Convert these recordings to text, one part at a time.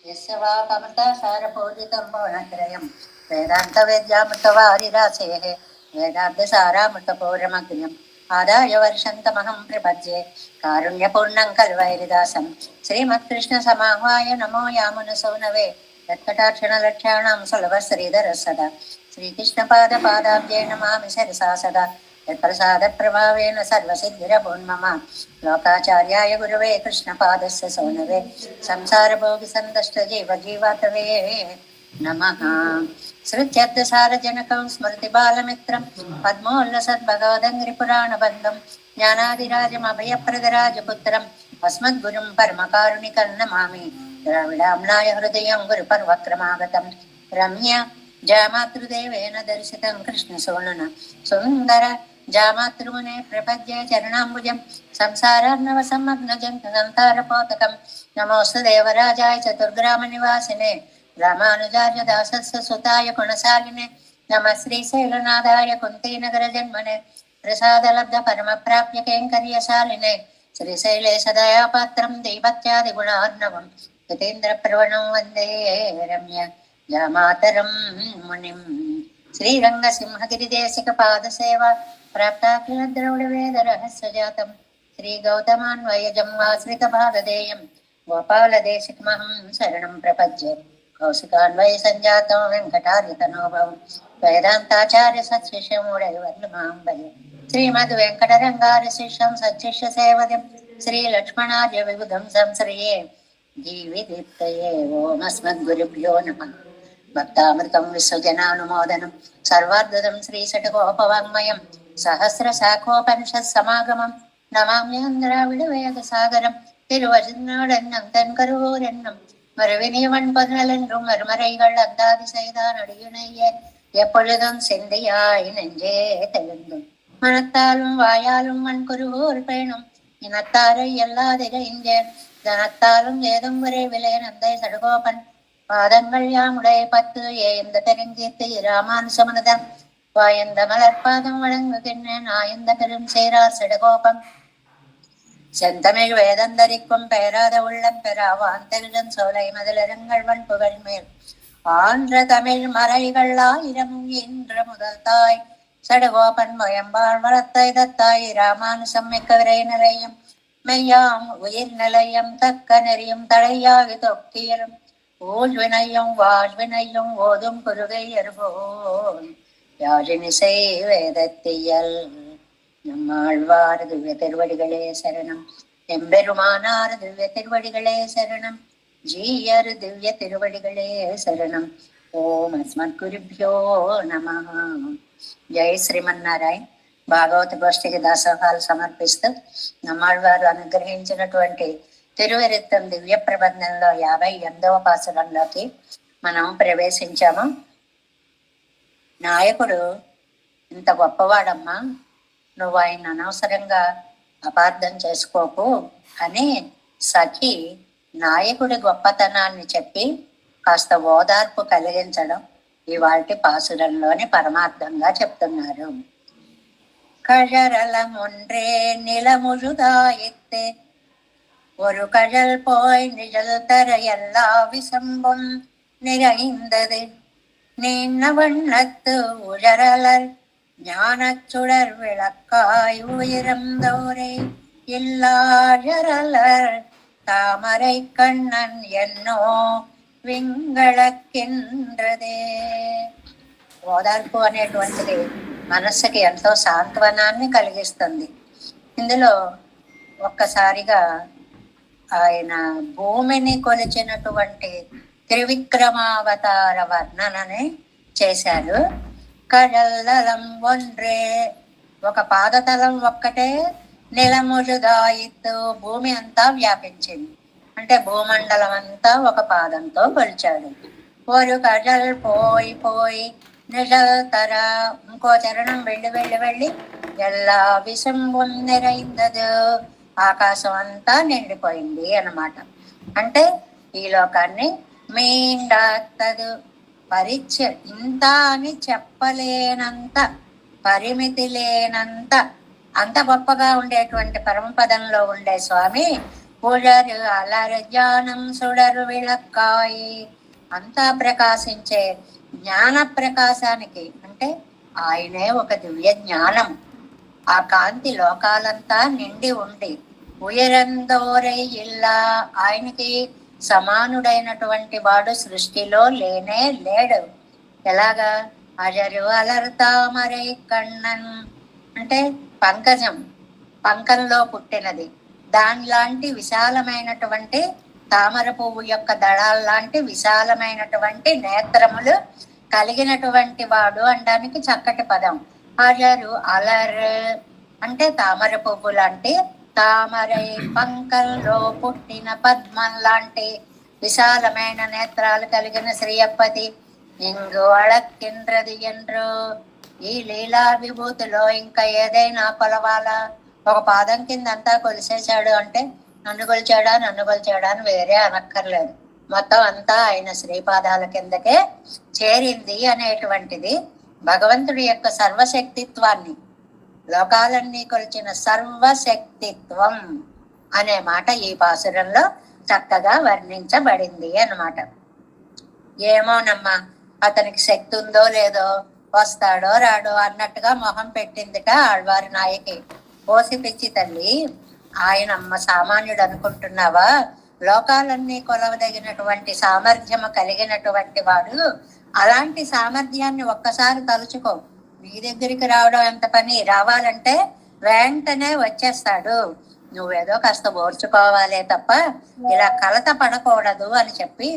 यस्य वा कमृतासारपूजितं भुवनत्रयं वेदान्तवेद्यामृतवारिरासेः वेदान्तसारामृतपौरमग्न्यम् आदाय वर्षन्तमहं प्रपद्ये कारुण्यपूर्णं कल्वैरिदासं श्रीमत्कृष्णसमाह्वाय नमो यामुनसौनवे यत्कटाक्षणलक्ष्याणां सुलभश्रीधरः सदा श्रीकृष्णपादपादाब्जे नमामि शिरसा सदा यत्प्रसादप्रभावेन सर्वसिद्धिरभून्मम लोकाचार्याय गुरवे कृष्णपादस्य सौनवे संसारभोगिसन्तष्टजीवजीवातवे नमः। श्रुत्यर्थसारजनकं स्मृतिबालमित्रं पद्मोल्लसद्भगवदङ्घ्रिपुराणबन्धं ज्ञानादिराजमभयप्रदराजपुत्रम् अस्मद्गुरुं परमकारुणिकं नमामि। द्राविडाम्नाय हृदयं गुरुपर्वक्रमागतं रम्य जामातृदेवेन दर्शितं कृष्णसोनन सुन्दर जामातृमुने प्रपद्ये चरणाम्बुजं संसारार्णवसम्मग्नजन्तसन्तारपोतकं नमोऽस्तु देवराजाय चतुर्ग्रामनिवासिने रामानुजार्य दासस्य सुताय गुणशालिने नमः श्रीशैलनाथाय कुन्तीनगरजन्मने प्रसादलब्ध परमप्राप्य कैङ्कर्यशालिने श्रीशैले सदयापात्रं दैवत्यादिगुणार्णवं यतीन्द्रप्रवणं वन्दे रम्य जामातरं मुनिं श्रीरङ्गसिंहगिरिदेशिकपादसेवा प्राप्ताखिलद्रौडवेदरहस्यजातं श्रीगौतमान्वयजन्माश्रितभागधेयं गोपालदेशिकमहं शरणं प्रपद्ये कौशिकान्वयसञ्जातं वेङ्कटार्यतनोभवं वेदान्ताचार्यसत्शिष्यमूढैर्वर्णमां भजे श्रीमद्वेङ्कटरङ्गारशिष्यं सच्शिष्यसेवदिं श्रीलक्ष्मणार्यविबुधं संश्रये जीविदीप्तये ओमस्मद्गुरुभ्यो नमः। भक्तामृतं विश्वजनानुमोदनं सर्वार्धदं श्रीषटकोपवाङ्मयं सहस्रशाखोपनिषत्समागमं नमाम्यन्द्राविडवेदसागरं तिरुवजिन्नाडन्नं तेन्करूरेन्नं மறுவினியவன் பகலென்றும் மறுமறைகள் அந்தாதி செய்தான் அடியுனையே எப்பொழுதும் சிந்தையாய் நெஞ்சே தெளிந்தும் மனத்தாலும் வாயாலும் மண் குருவோர் பேணும் இனத்தாரை எல்லாதிரைஞ்சேன் தனத்தாலும் ஏதும் விரைவிலே நந்தை சடுகோபன் பாதங்கள் யாமுடைய 10 ஏந்த பெருங்கீர்த்தி ராமானுசமனதன் வாயந்த மலர்பாதம் வழங்குகின்றேன் ஆயந்த பெரும் சேரார் சடுகோபம் செந்தமிழ் வேதந்தரிக்கும் பெயராத உள்ளம் பெறாவான் தெல்லும் சோலை மதிலரங்கள் வன் புகழ் மேல் ஆன்ற தமிழ் மறைகள் 1000 என்ற முதல் தாய் சடுகோபன் மயம்பாள் வளர்த்தை தத்தாய் ராமானுசம் மிக்க விரை நிலையம் மெய்யாம் உயிர் நிலையம் தக்க நெறியும் தடையாகி தொக்கியலும் ஊழ்வினையும் வாழ்வினையும் ஓதும் குருகை அருகோன் யாழினிசை வேதத்தியல் நம்மாழ்வார் திவ்ய திருவடிகளே சரணம் எம்பெருமானார் திவ்ய திருவடிகளே சரணம் ஜீயர் திவ்ய திருவடிகளே சரணம் ఓం అస్మద్గురుభ్యో నమః. జై శ్రీమన్నారాయణ. భాగవత గోష్ఠికి దాసోహాలు సమర్పిస్తూ నమ్మాళ్వారు అనుగ్రహించినటువంటి తిరువరిత్తం దివ్య ప్రబంధంలో 58వ పాసురంలోకి మనం ప్రవేశించాము. నాయకుడు ఇంత గొప్పవాడమ్మా, నువ్వు ఆయన అనవసరంగా అపార్థం చేసుకోకు అని సఖి నాయకుడి గొప్పతనాన్ని చెప్పి కాస్త ఓదార్పు కలిగించడం ఇవాల్టి పాసురంలోని పరమార్థంగా చెప్తున్నారు. கழறலம் ஒன்றே நிலமுழுதாயித்தே ஒரு கழல் போய் நிழல் தர எல்லா விசம்பும் நிறைந்தது நீண்ண வண்ணத்து உழறலர் ஞானச் சுடர் விளக்காய் உயிரந்தோரே இல்லாழறலர் தாமரை கண்ணன் என்னோ వింగళకింద్రదే. ఓదార్పు అనేటువంటిది మనస్సుకి ఎంతో సాంత్వనాన్ని కలిగిస్తుంది. ఇందులో ఒక్కసారిగా ఆయన భూమిని కొలిచినటువంటి త్రివిక్రమావతార వర్ణనని చేశారు. కడల్లలం ఒండ్రే, ఒక పాదతలం ఒక్కటే నిలముజుదాయిత్తు, భూమి అంతా వ్యాపించింది. అంటే భూమండలం అంతా ఒక పాదంతో కొలిచాడు. ஒரு కజల్ పోయి పోయి నిజల్ తర, ఇంకో చరణం వెళ్ళి వెళ్ళి వెళ్ళి ఎల్లా విశంబుం నిరైందదు, ఆకాశం అంతా నిండిపోయింది అన్నమాట. అంటే ఈ లోకాన్ని మీండాత్తదు పరిచ, ఇంత అని చెప్పలేనంత, పరిమితి లేనంత అంత గొప్పగా ఉండేటువంటి పరమపదంలో ఉండే స్వామి పూజరు అలరు జ్ఞానం సుడరు విளக்காయి. అంతా ప్రకాశించే జ్ఞాన ప్రకాశానికి అంటే ఆయనే ఒక దివ్య జ్ఞానం. ఆ కాంతి లోకాలంతా నిండి ఉండి ఉయరందోరై ఇల్లా, ఆయనకి సమానుడైనటువంటి వాడు సృష్టిలో లేనే లేడు. ఎలాగా? అజరు అలర్తామరై కണ്ണన్ అంటే పంకజం, పంకంలో పుట్టినది. దానిలాంటి విశాలమైనటువంటి తామర పువ్వు యొక్క దళాల్లాంటి విశాలమైనటువంటి నేత్రములు కలిగినటువంటి వాడు అనడానికి చక్కటి పదం. అజరు అలర్ అంటే తామర పువ్వు లాంటి, తామరై పంకంలో పుట్టిన పద్మం లాంటి విశాలమైన నేత్రాలు కలిగిన శ్రీయప్పతి. ఇంగు అళక్కిండ్రది ఎండ్రు, ఈ లీలా విభూతిలో ఇంకా ఏదైనా కొలవాలా? ఒక పాదం కింద అంతా కొలిసేశాడు అంటే నన్ను కొలిచాడా అని వేరే అనక్కర్లేదు. మొత్తం అంతా ఆయన శ్రీపాదాల కిందకే చేరింది అనేటువంటిది భగవంతుడి యొక్క సర్వశక్తిత్వాన్ని, లోకాలన్నీ కొలిచిన సర్వశక్తిత్వం అనే మాట ఈ పాసురంలో చక్కగా వర్ణించబడింది అన్నమాట. ఏమోనమ్మా, అతనికి శక్తి ఉందో లేదో, వస్తాడో రాడో అన్నట్టుగా మొహం పెట్టిందిట ఆళ్వారి నాయకి. ఓసి పిచ్చి తల్లి, ఆయనమ్మ సామాన్యుడు అనుకుంటున్నావా? లోకాలన్నీ కొలవదగినటువంటి సామర్థ్యము కలిగినటువంటి వాడు. అలాంటి సామర్థ్యాన్ని ఒక్కసారి తలుచుకో, నీ దగ్గరికి రావడం ఎంత పని. రావాలంటే వెంటనే వచ్చేస్తాడు. నువ్వేదో కాస్త ఓర్చుకోవాలే తప్ప ఇలా కలత పడకూడదు అని చెప్పి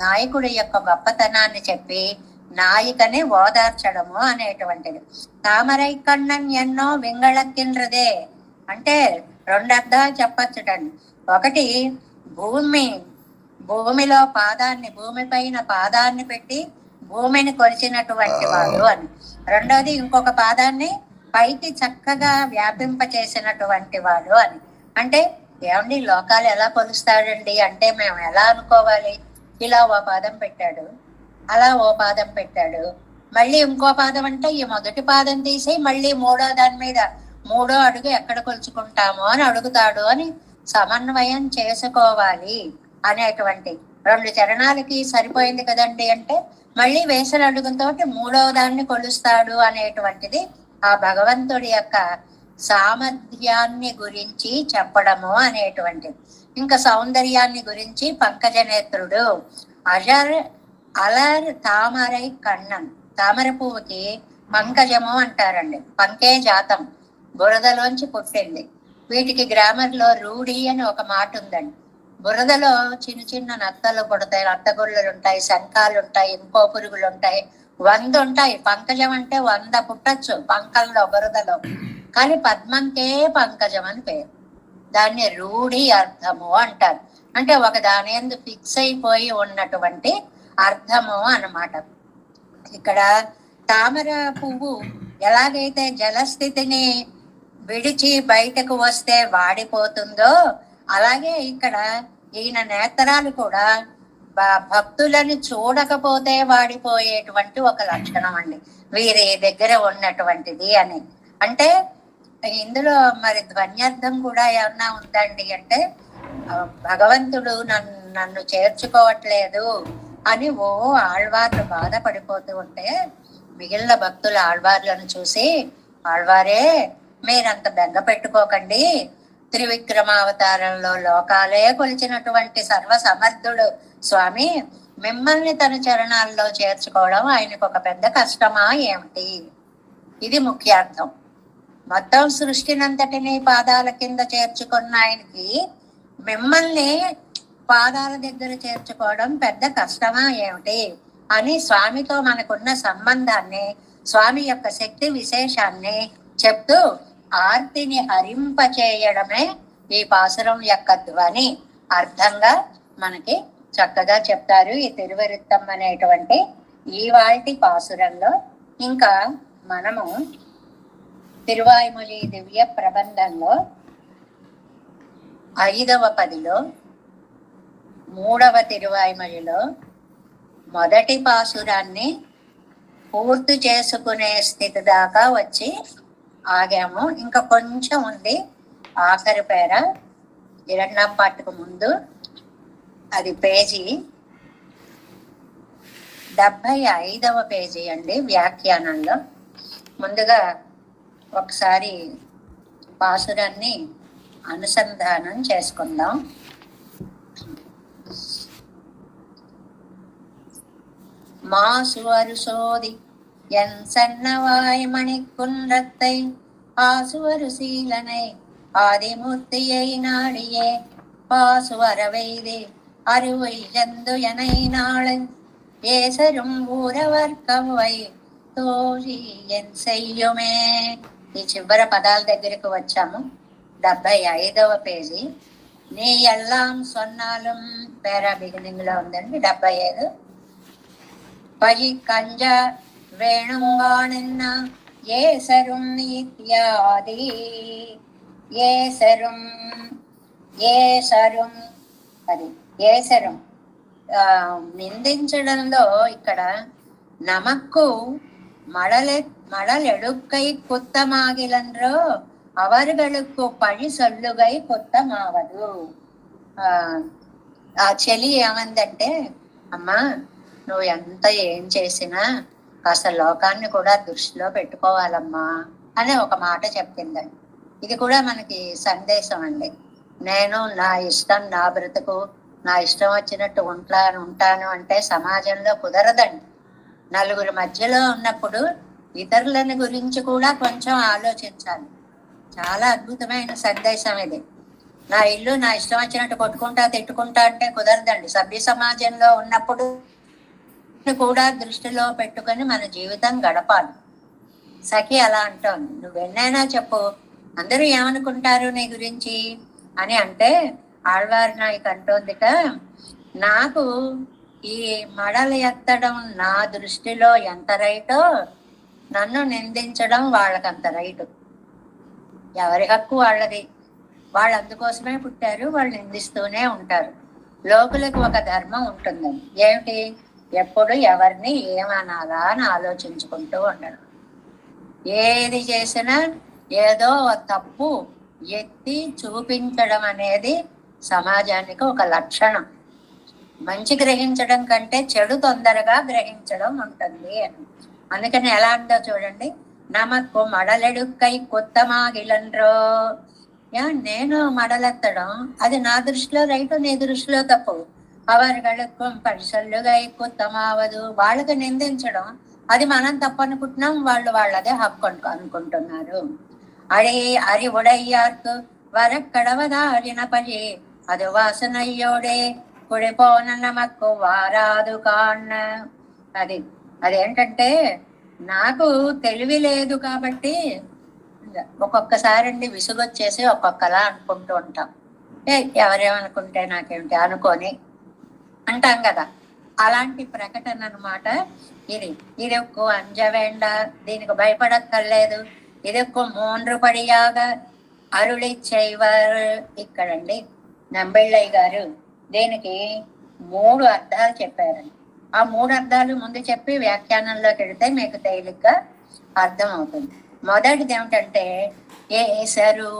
నాయకుడి యొక్క గొప్పతనాన్ని చెప్పి నాయికని ఓదార్చడము అనేటువంటిది. తామరై కണ്ണన్ ఎన్నో వింగళక్కిండ్రదే అంటే రెండు అర్థాలు చెప్పచ్చుటండి. ఒకటి, భూమిలో పాదాన్ని, భూమిపైన పాదాన్ని పెట్టి భూమిని కొలిచినటువంటి వాడు అని. రెండోది, ఇంకొక పాదాన్ని పైకి చక్కగా వ్యాపింప చేసినటువంటి వాడు అని. అంటే ఏమండి, లోకాలు ఎలా కొలుస్తాడండి అంటే మేము ఎలా అనుకోవాలి? ఇలా ఓ పాదం పెట్టాడు, అలా ఓ పాదం పెట్టాడు, మళ్ళీ ఇంకో పాదం అంటే ఈ మొదటి పాదం తీసి మళ్ళీ మూడో దాని మీద మూడో అడుగు ఎక్కడ కొలుచుకుంటామో అని అడుగుతాడు అని సమన్వయం చేసుకోవాలి అనేటువంటి. రెండు చరణాలకి సరిపోయింది కదండి అంటే మళ్ళీ వేసల అడుగుతో మూడో దాన్ని కొలుస్తాడు అనేటువంటిది ఆ భగవంతుడి యొక్క సామర్థ్యాన్ని గురించి చెప్పడము అనేటువంటిది. ఇంకా సౌందర్యాన్ని గురించి పంకజ నేత్రుడు. అలర్ తామరై కണ്ണన్, తామర పువ్వుకి పంకజము అంటారండి. పంకే జాతం, బురదలోంచి పుట్టింది. వీటికి గ్రామర్ లో రూఢి అని ఒక మాట ఉందండి. బురదలో చిన్న చిన్న నత్తలు పుడతాయి, నత్తగుళ్ళలు ఉంటాయి, శంఖాలు ఉంటాయి, ఇంకో పురుగులు ఉంటాయి, 100 ఉంటాయి. పంకజం అంటే 100 పుట్టచ్చు పంకంలో, బురదలో. కానీ పద్మంకే పంకజం అని పేరు. దాన్ని రూఢి అర్థము అంటారు. అంటే ఒక దాని యందు ఫిక్స్ అయిపోయి ఉన్నటువంటి అర్థము అన్నమాట. ఇక్కడ తామర పువ్వు ఎలాగైతే జలస్థితిని విడిచి బయటకు వస్తే వాడిపోతుందో, అలాగే ఇక్కడ ఈయన నేత్రాలు కూడా భక్తులను చూడకపోతే వాడిపోయేటువంటి ఒక లక్షణం అండి వీరి దగ్గర ఉన్నటువంటిది అని. అంటే ఇందులో మరి ధ్వన్యార్థం కూడా ఏమన్నా ఉందండి అంటే భగవంతుడు నన్ను చేర్చుకోవట్లేదు అని ఆళ్వార్లు బాధపడిపోతూ ఉంటే మిగిలిన భక్తులు ఆళ్వార్లను చూసి, ఆళ్వారే మీరంత బెంగ పెట్టుకోకండి, త్రివిక్రమావతారంలో లోకాలే కొలిచినటువంటి సర్వ సమర్థుడు స్వామి, మిమ్మల్ని తన చరణాల్లో చేర్చుకోవడం ఆయనకు ఒక పెద్ద కష్టమా ఏమిటి? ఇది ముఖ్యార్థం. మొత్తం సృష్టినంతటిని పాదాల కింద చేర్చుకున్న ఆయనకి మిమ్మల్ని పాదాల దగ్గర చేర్చుకోవడం పెద్ద కష్టమా ఏమిటి అని స్వామితో మనకున్న సంబంధాన్ని, స్వామి యొక్క శక్తి విశేషాన్ని చెప్తూ ఆర్తిని హరింపచేయడమే ఈ పాసురం యొక్క ధ్వని అర్థంగా మనకి చక్కగా చెప్తారు ఈ తిరువరుత్తం అనేటువంటి ఈ వాల్టి పాసురంలో. ఇంకా మనము తిరువాయిమొళి దివ్య ప్రబంధంలో 5వ పదిలో 3వ తిరువాయిమొళిలో మొదటి పాసురాన్ని పూర్తి చేసుకునే స్థితి దాకా వచ్చి ఆగాము. ఇంకా కొంచెం ఉంది ఆఖరి పేర. రెండవ పాటకు ముందు అది పేజీ 75వ పేజీ అండి వ్యాఖ్యానంలో. ముందుగా ఒకసారి పాసురాన్ని అనుసంధానం చేసుకుందాం. மாசு அருசோதி என் சன்னவாய் மணிக்குன்றத்தை ஆசுவரு சீலனை ஆதிமூர்த்தியை நாடியே பாசுவரவைதே அருவை ஜந்து எனை நாளன் ஏசரும் ஊரவர் కవ్వై తోరి ఎన్ చెయ్యుమే. ఈ చివరి పదాల దగ్గరకు వచ్చాము. 75వ పేజీ. నీ ఎల్లాం సొన్నాలం పేరా బిగినింగ్ లో ఉందండి. 75 பழி கஞ்ச வேணுங்கானென்ன ஏசரும் இத்தியாதி. ఏసరం అది ఏసరం నిందించడంలో ఇక్కడ నమక్కు మడలెడుక్కై కుత్తమాగిలండ్రో అవరుగళుక్కు పడి సొల్లుగై కుత్తమావదు. ఆ చెలి ఏమందంటే, అమ్మా నువ్వు ఎంత ఏం చేసినా అసలు లోకాన్ని కూడా దృష్టిలో పెట్టుకోవాలమ్మా అని ఒక మాట చెప్పిందండి. ఇది కూడా మనకి సందేశం అండి. నేను నా ఇష్టం, నా బ్రతుకు, నా ఇష్టం వచ్చినట్టు ఉంటాను అంటే సమాజంలో కుదరదండి. నలుగురి మధ్యలో ఉన్నప్పుడు ఇతరులని గురించి కూడా కొంచెం ఆలోచించాలి. చాలా అద్భుతమైన సందేశం ఇది. నా ఇల్లు నా ఇష్టం వచ్చినట్టు కొట్టుకుంటా తిట్టుకుంటా అంటే కుదరదండి. సభ్య సమాజంలో ఉన్నప్పుడు కూడా దృష్టిలో పెట్టుకొని మన జీవితం గడపాలి. సఖి అలా అంటోంది, నువ్వెన్నైనా చెప్పు, అందరూ ఏమనుకుంటారు నీ గురించి అని అంటే, ఆళ్వారి నాయకు అంటోందిట, నాకు ఈ మడలు ఎత్తడం నా దృష్టిలో ఎంత రైటో నన్ను నిందించడం వాళ్ళకంత రైటు. ఎవరి హక్కు వాళ్ళది. వాళ్ళు అందుకోసమే పుట్టారు, వాళ్ళు నిందిస్తూనే ఉంటారు. లోకులకు ఒక ధర్మం ఉంటుందని, ఏమిటి, ఎప్పుడు ఎవరిని ఏమనాలా అని ఆలోచించుకుంటూ ఉండడం. ఏది చేసినా ఏదో తప్పు ఎత్తి చూపించడం అనేది సమాజానికి ఒక లక్షణం. మంచి గ్రహించడం కంటే చెడు తొందరగా గ్రహించడం ఉంటుంది అని. అందుకని ఎలా అందో చూడండి, నమక్కు మడలెడుక్కై కొత్తమాగిలండ్రో. నేను మడలెత్తడం అది నా దృష్టిలో రైటు, నీ దృష్టిలో తప్పు. అవరుగళుక్కు పరిసల్లుగా కొత్తమావదు. వాళ్ళకి నిందించడం అది మనం తప్పనుకుంటున్నాం, వాళ్ళు వాళ్ళదే హక్కు అనుకుంటున్నారు. అరి ఉడయ్యార్కు వరక్కడవదారిన పని అది వాసనయ్యోడే కుడిపోన నమక్కు వారాదు కాన్న. అదేంటంటే, నాకు తెలివి లేదు కాబట్టి ఒక్కొక్కసారి అండి విసుగొచ్చేసి ఒక్కొక్కలా అనుకుంటూ ఉంటాం. ఎవరేమనుకుంటే నాకేమిటి అనుకొని అంటాం కదా. అలాంటి ప్రకటన అనమాట ఇది. ఇదొక్క అంజవేండ, దీనికి భయపడక్కర్లేదు. ఇదొక్క 3 పడియాగా అరుళి చేయవారు. ఇక్కడండి నంబెళ్ళయ్య గారు దీనికి 3 అర్థాలు చెప్పారండి. ఆ 3 అర్థాలు ముందు చెప్పి వ్యాఖ్యానంలోకి వెళితే మీకు తేలిగ్గా అర్థం అవుతుంది. మొదటిది ఏమిటంటే ఏసరు.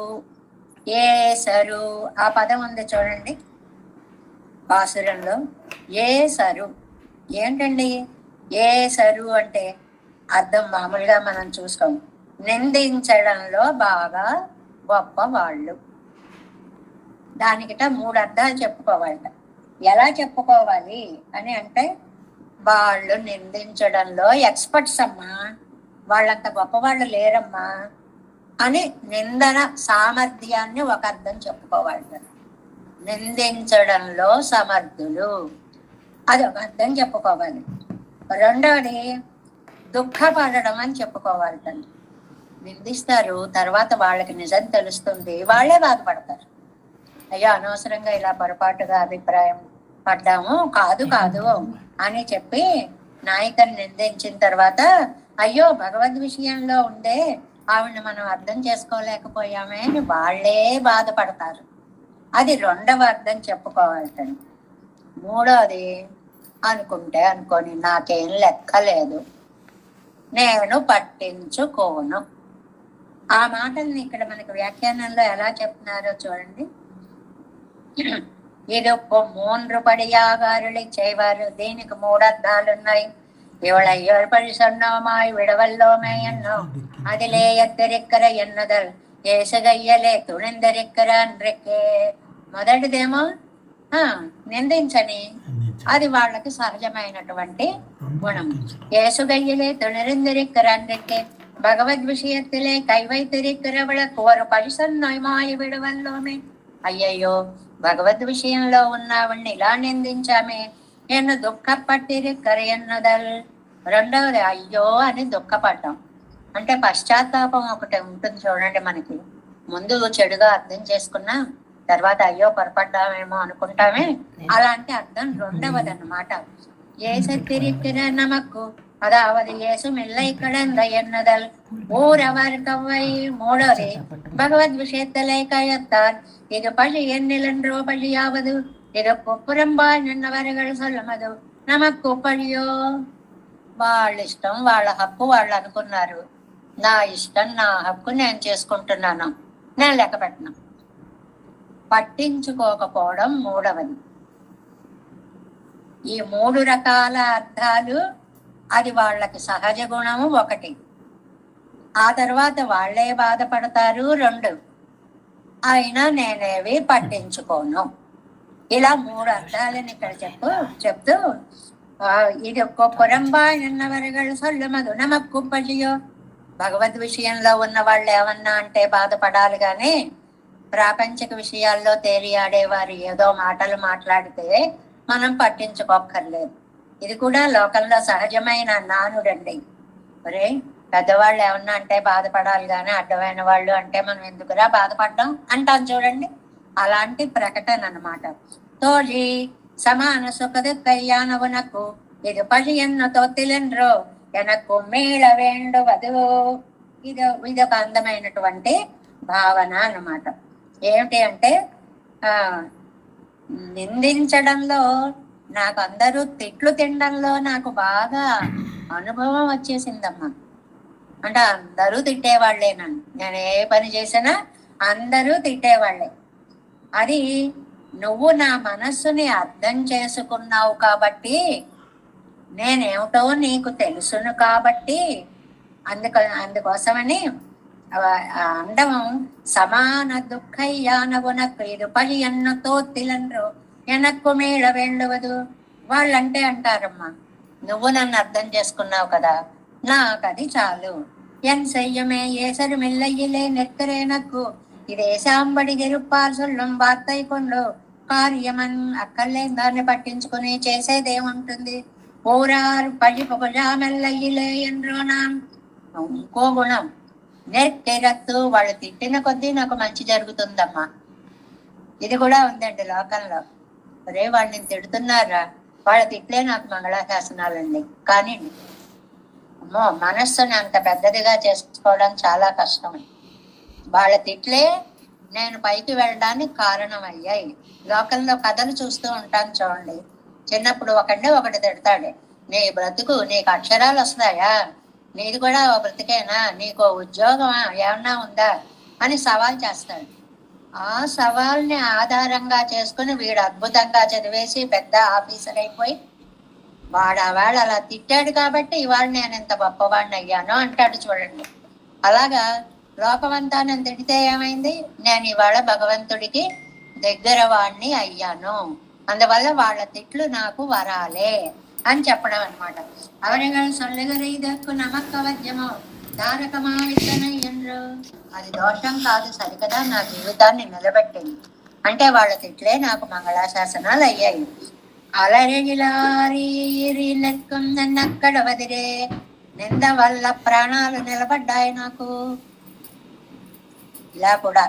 ఆ పదం ఉంది చూడండి పాసురంలో. ఏసరు ఏంటండి? ఏసరు అంటే అర్థం మామూలుగా మనం చూసుకోము. నిందించడంలో బాగా గొప్ప వాళ్ళు. దానికిట 3 అర్థాలు చెప్పుకోవాలట. ఎలా చెప్పుకోవాలి అని అంటే, వాళ్ళు నిందించడంలో ఎక్స్పర్ట్స్ అమ్మా, వాళ్ళంత గొప్పవాళ్ళు లేరమ్మా అని నిందన సామర్థ్యాన్ని ఒక అర్థం చెప్పుకోవాలట. నిందించడంలో సమర్థులు, అది ఒక అర్థం చెప్పుకోవాలి. రెండవది దుఃఖపడడం అని చెప్పుకోవాలి. నిందిస్తారు, తర్వాత వాళ్ళకి నిజం తెలుస్తుంది, వాళ్ళే బాధపడతారు. అయ్యో అనవసరంగా ఇలా పొరపాటుగా అభిప్రాయం పడ్డాము, కాదు అని చెప్పి నాయకుని నిందించిన తర్వాత అయ్యో భగవద్ విషయంలో ఉండే ఆవిడని మనం అర్థం చేసుకోలేకపోయామే అని వాళ్ళే బాధపడతారు. అది రెండవ అర్థం చెప్పుకోవాలండి. మూడవది అనుకుంటే అనుకొని నాకేం లెక్కలేదు, నేను పట్టించుకోను. ఆ మాటల్ని ఇక్కడ మనకి వ్యాఖ్యానంలో ఎలా చెప్తున్నారో చూడండి. ఇది 3 పడియాగారులు చేయవారు. దీనికి 3 అర్థాలున్నాయి. இவளை ஏழ்பழி சொன்னோமாய் விடவல்லோமே என்னும் அதிலே எத்திருக்கிற ఎన్నదల్ ఏసుగయ్యలే తుణిందరిక్కర అన్రెక్కే. మొదటిదేమో నిందించని, అది వాళ్ళకి సహజమైనటువంటి గుణం. ఏసుగయ్యలే తుణిరిందరిక్కర అన్రెక్కే భగవద్ విషయத்திலே கை வைத்திருக்கிறவளுக்கு ஒரு பரிசன்னோய்மாய் విడవల్లోమే. అయ్యయ్యో, భగవద్ విషయంలో ఉన్నవాణ్ణి ఇలా నిందించామే, ఎన్ను దుఃఖపట్టిరిక్కర ఎన్నదల్. రెండవది అయ్యో అని దుఃఖపడ్డాం. అంటే పశ్చాత్తాపం ఒకటి ఉంటుంది చూడండి. మనకి ముందు చెడుగా అర్థం చేసుకున్నా తర్వాత అయ్యో పొరపడ్డామేమో అనుకుంటామే, అలాంటి అర్థం రెండవది అన్నమాట. ఏసెత్తిరిక్కిర నమక్కు அதாவது இயேசும் இல்லை கடந்த எண்ணதல் ஊரவர் கவ்வை. மூடோரே பகவத் விஷயத்திலே கயத்தார் இது பழி எண்ணிலென்றோ பழியாவது இது புறம்பாய் నిన్నవరగలు సొల్లమదు నమక్కు పழிయో. వాళ్ళ ఇష్టం వాళ్ళ హక్కు వాళ్ళు అనుకున్నారు, నా ఇష్టం నా హక్కు నేను చేసుకుంటున్నాను, నేను లెక్క పెట్టను. పట్టించుకోకపోవడం మూడవది. ఈ 3 రకాల అర్థాలు అది వాళ్ళకి సహజ గుణము ఒకటి. ఆ తర్వాత వాళ్లే బాధపడతారు 2. అయినా నేనేవి పట్టించుకోను. ఇలా 3 అర్థాలని ఇక్కడ చెప్తూ ఇది ఒక్క పురంబా నిన్నవరగలు సొల్లుమదు నమక్కు పழிయో. భగవద్ విషయంలో ఉన్న వాళ్ళు ఏమన్నా అంటే బాధపడాలి కానీ ప్రాపంచిక విషయాల్లో తేలియాడేవారు ఏదో మాటలు మాట్లాడితే మనం పట్టించుకోక్కర్లేదు. ఇది కూడా లోకంలో సహజమైన నానుడండి. ఒరే, పెద్దవాళ్ళు ఏమన్నా అంటే బాధపడాలి కానీ అడ్డమైన వాళ్ళు అంటే మనం ఎందుకురా బాధపడ్డాం అంటాం చూడండి. అలాంటి ప్రకటన అన్నమాట. తోజి సమాన సుఖద కయ్యానవునకు ఇది పడి ఎన్నతో తిలెండ్రో ఎనకు మేళ వేండువదు. ఇదొక అందమైనటువంటి భావన అన్నమాట. ఏమిటి అంటే నిందించడంలో నాకు అందరూ తిట్లు తినడంలో నాకు బాగా అనుభవం వచ్చేసిందమ్మా. అంటే అందరూ తిట్టేవాళ్లే నన్ను, నేను ఏ పని చేసినా అందరూ తిట్టేవాళ్లే. అది నువ్వు నా మనస్సుని అర్థం చేసుకున్నావు కాబట్టి, నేనేమిటో నీకు తెలుసును కాబట్టి, అందుకోసమని అండం సమాన దుఃఖయ్యానవునకు ఇది పడి ఎన్నతో తిలన్రు ఎనక్కు మేళ వెళ్ళవదు. వాళ్ళంటే అంటారమ్మా, నువ్వు నన్ను అర్థం చేసుకున్నావు కదా, నాకు అది చాలు. ఎన్ చెయ్యమే ఏసరు మెల్లయ్యలే నెక్కరే నక్కు ఇదే సాంబడి గెరుప్పార్ సొల్లం వార్తై కొండు కార్యమన్. అక్కర్లేని దాన్ని పట్టించుకుని చేసేదేముంటుంది. ఊరారు పడి పొగజా మెల్లయ్యలే ఎండ్రోనా. ఇంకో గుణం నెక్కెరత్తు. వాళ్ళు తిట్టిన కొద్దీ నాకు మంచి జరుగుతుందమ్మా. ఇది కూడా ఉందండి లోకంలో. ఒరే, వాళ్ళని తిడుతున్నారా, వాళ్ళ తిట్లే నాకు మంగళాశాసనాలండి. కానీ అమ్మో, మనస్సుని అంత పెద్దదిగా చేసుకోవడం చాలా కష్టం. వాళ్ళ తిట్లే నేను పైకి వెళ్ళడానికి కారణం అయ్యాయి. లోకంలో కథలు చూస్తూ ఉంటాను చూడండి. చిన్నప్పుడు ఒకటి తిడతాడు, నీ బ్రతుకు, నీకు అక్షరాలు వస్తాయా, నీది కూడా ఓ బ్రతికేనా, నీకో ఉద్యోగమా ఏమన్నా ఉందా అని సవాల్ చేస్తాడు. ఆ సవాల్ని ఆధారంగా చేసుకుని వీడు అద్భుతంగా చదివేసి పెద్ద ఆఫీసర్ అయిపోయి వాడు అలా తిట్టాడు కాబట్టి ఇవాళ నేను ఎంత గొప్పవాడిని అయ్యానో అంటాడు చూడండి. అలాగా లోకమంతా నేను తిడితే ఏమైంది, నేను ఇవాళ భగవంతుడికి దగ్గర వాడిని అయ్యాను, అందువల్ల వాళ్ళ తిట్లు నాకు వరాలే అని చెప్పడం అనమాట. అవరిగలు సొల్లగరైదక్కు నమ్మకవద్యమో తారకమా విత్తనయ్యండ్రు. అది దోషం కాదు సరికదా, నా జీవితాన్ని నిలబెట్టింది. అంటే వాళ్ళ తిట్లే నాకు మంగళాశాసనాలు అయ్యాయి. అలరిగిలారీ లెక్కం నన్నక్కడ వదిలే నింద వల్ల ప్రాణాలు నిలబడ్డాయి నాకు. ఇలా కూడా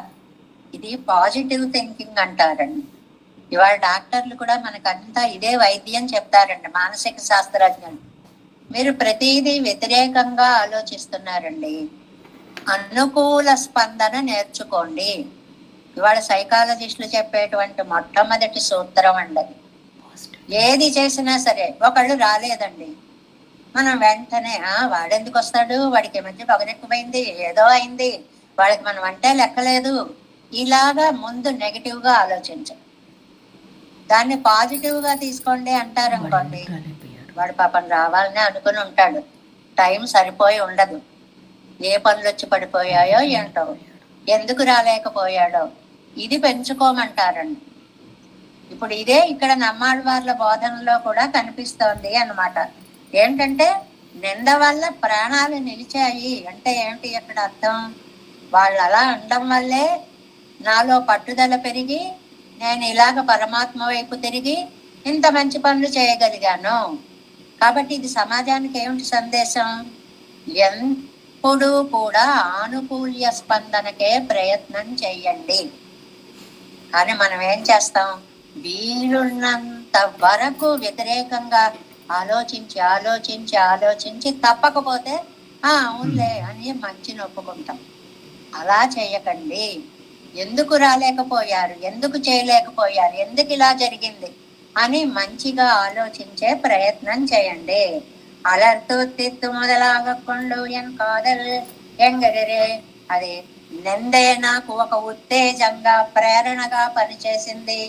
ఇది పాజిటివ్ థింకింగ్ అంటారండి. ఇవాళ డాక్టర్లు కూడా మనకంతా ఇదే వైద్యం చెప్తారండి, మానసిక శాస్త్రజ్ఞులు. మీరు ప్రతిదీ వ్యతిరేకంగా ఆలోచిస్తున్నారండి, అనుకూల స్పందన నేర్చుకోండి. ఇవాళ సైకాలజిస్టులు చెప్పేటువంటి మొట్టమొదటి సూత్రం అండి. ఏది చేసినా సరే, ఒకళ్ళు రాలేదండి, మనం వెంటనే వాడెందుకు వస్తాడు, వాడికి మధ్య పగనెక్కుపోయింది, ఏదో అయింది, వాడికి మనం అంటే లెక్కలేదు, ఇలాగా ముందు నెగిటివ్ గా ఆలోచించం. దాన్ని పాజిటివ్ గా తీసుకోండి అంటారనుకోండి, వాడు పాపం రావాలని అనుకుని ఉంటాడు, టైం సరిపోయి ఉండదు, ఏ పనులు వచ్చి పడిపోయాయో ఏంటో, ఎందుకు రాలేకపోయాడో, ఇది పెంచుకోమంటారండి. ఇప్పుడు ఇదే ఇక్కడ నమ్మాళ్ళవార్ల బోధనలో కూడా కనిపిస్తోంది అన్నమాట. ఏంటంటే నింద వల్ల ప్రాణాలు నిలిచాయి అంటే ఏమిటి అక్కడ అర్థం? వాళ్ళు అలా అనడం వల్లే నాలో పట్టుదల పెరిగి నేను ఇలాగ పరమాత్మ వైపు తిరిగి ఇంత మంచి పనులు చేయగలిగాను. కాబట్టి ఇది సమాజానికి ఏమిటి సందేశం? ఎప్పుడు కూడా ఆనుకూల్య స్పందనకే ప్రయత్నం చెయ్యండి. కానీ మనం ఏం చేస్తాం? వీలున్నంత వరకు వ్యతిరేకంగా ఆలోచించి ఆలోచించి ఆలోచించి తప్పకపోతే అవునులే అని మంచిని ఒప్పుకుంటాం. అలా చేయకండి. ఎందుకు రాలేకపోయారు, ఎందుకు చేయలేకపోయారు, ఎందుకు ఇలా జరిగింది అని మంచిగా ఆలోచించే ప్రయత్నం చేయండి. అలర్తో తిత్తు మొదలాగకుండా ఎన్ కాదల్ ఎంగరే, అది నిందే నాకు ఒక ఉత్తేజంగా ప్రేరణగా పనిచేసింది.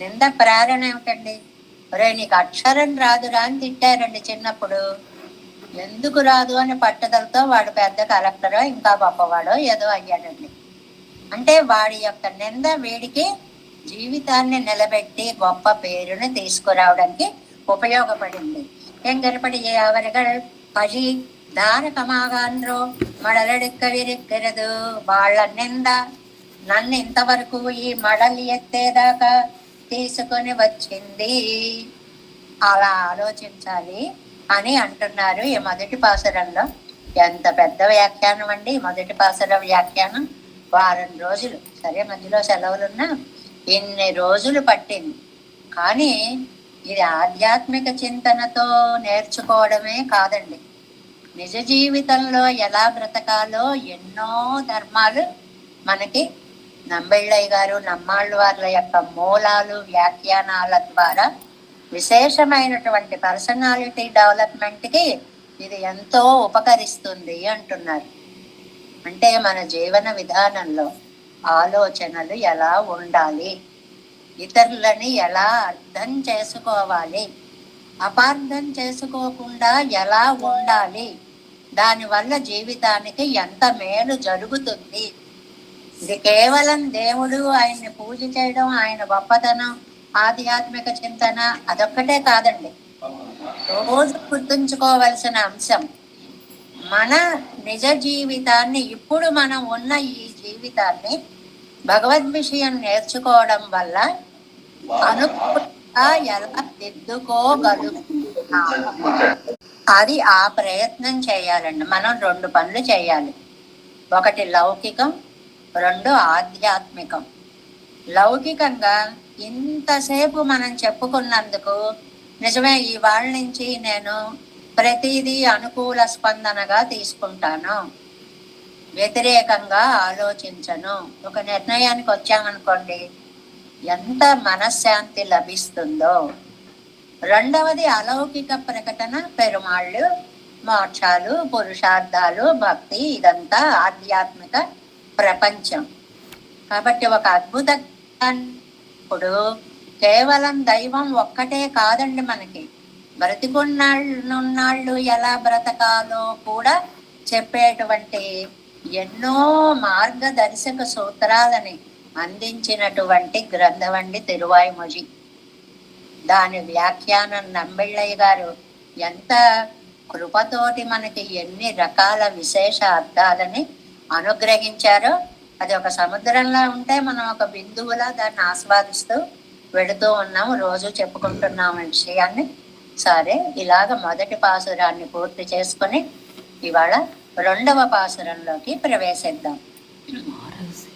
నింద ప్రేరణ ఏమిటండి? ఒరే నీకు అక్షరం రాదురా అని తిట్టారండి చిన్నప్పుడు. ఎందుకు రాదు అని పట్టుదలతో వాడు పెద్ద కలెక్టరో ఇంకా గొప్పవాడో ఏదో అయ్యాడండి. అంటే వాడి యొక్క నింద వీడికి జీవితాన్ని నిలబెట్టి గొప్ప పేరుని తీసుకురావడానికి ఉపయోగపడింది. ఎంగరపడి అవరిగల్ పజి దారకమాగాంధ్రో మడలడిక్కవిరిక్కరదు. వాళ్ళ నింద నన్ను ఇంతవరకు ఈ మడలి ఎత్తేదాకా తీసుకొని వచ్చింది. అలా ఆలోచించాలి అని అంటున్నారు ఈ మొదటి పాసురంలో. ఎంత పెద్ద వ్యాఖ్యానం అండి మొదటి పాసుర వ్యాఖ్యానం. వారం రోజులు, సరే మధ్యలో సెలవులున్నా ఇన్ని రోజులు పట్టింది. కానీ ఇది ఆధ్యాత్మిక చింతనతో నేర్చుకోవడమే కాదండి, నిజ జీవితంలో ఎలా బ్రతకాలో ఎన్నో ధర్మాలు మనకి నంబిళ్ళయ్య గారు నమ్మాళ్ళవార్ల యొక్క మూలాలు వ్యాఖ్యానాల ద్వారా విశేషమైనటువంటి పర్సనాలిటీ డెవలప్మెంట్కి ఇది ఎంతో ఉపకరిస్తుంది అంటున్నారు. అంటే మన జీవన విధానంలో ఆలోచనలు ఎలా ఉండాలి, ఇతరులని ఎలా అర్థం చేసుకోవాలి, అపార్థం చేసుకోకుండా ఎలా ఉండాలి, దానివల్ల జీవితానికి ఎంత మేలు జరుగుతుంది. ఇది కేవలం దేవుడు ఆయన్ని పూజ చేయడం, ఆయన గొప్పతనం, ఆధ్యాత్మిక చింతన అదొక్కటే కాదండి. రోజు గుర్తుంచుకోవలసిన అంశం మన నిజ జీవితాన్ని, ఇప్పుడు మనం ఉన్న ఈ జీవితాన్ని భగవద్ విషయం నేర్చుకోవడం వల్ల అనుకూలంగా ఎలా దిద్దుకోగలుగుతాం, అది ఆ ప్రయత్నం చేయాలండి. మనం రెండు పనులు చేయాలి, ఒకటి లౌకికం, రెండు ఆధ్యాత్మికం. లౌకికంగా ఇంతసేపు మనం చెప్పుకున్నందుకు నిజమే, ఈ వాళ్ళ నుంచి నేను ప్రతిదీ అనుకూల స్పందనగా తీసుకుంటాను, వ్యతిరేకంగా ఆలోచించను. ఒక నిర్ణయానికి వచ్చామనుకోండి ఎంత మనశ్శాంతి లభిస్తుందో. రెండవది అలౌకిక ప్రకటన, పెరుమాళ్ళు, మోక్షాలు, పురుషార్థాలు, భక్తి, ఇదంతా ఆధ్యాత్మిక ప్రపంచం. కాబట్టి ఒక అద్భుత ఇప్పుడు కేవలం దైవం ఒక్కటే కాదండి, మనకి బ్రతికున్నాళ్ళు ఎలా బ్రతకాలో కూడా చెప్పేటువంటి ఎన్నో మార్గదర్శక సూత్రాలని అందించినటువంటి గ్రంథం అండి తిరువాయిమొഴി. దాని వ్యాఖ్యానం నంబిళ్ళయ్య గారు ఎంత కృపతోటి మనకి ఎన్ని రకాల విశేష అర్థాలని అనుగ్రహించారో. అది ఒక సముద్రంలో ఉంటే మనం ఒక బిందువులా దాన్ని ఆస్వాదిస్తూ వెళుతూ ఉన్నాము, రోజు చెప్పుకుంటున్నాము విషయాన్ని. సరే, ఇలాగ మొదటి పాసురాన్ని పూర్తి చేసుకుని ఇవాళ రెండవ పాసురంలోకి ప్రవేశిద్దాం.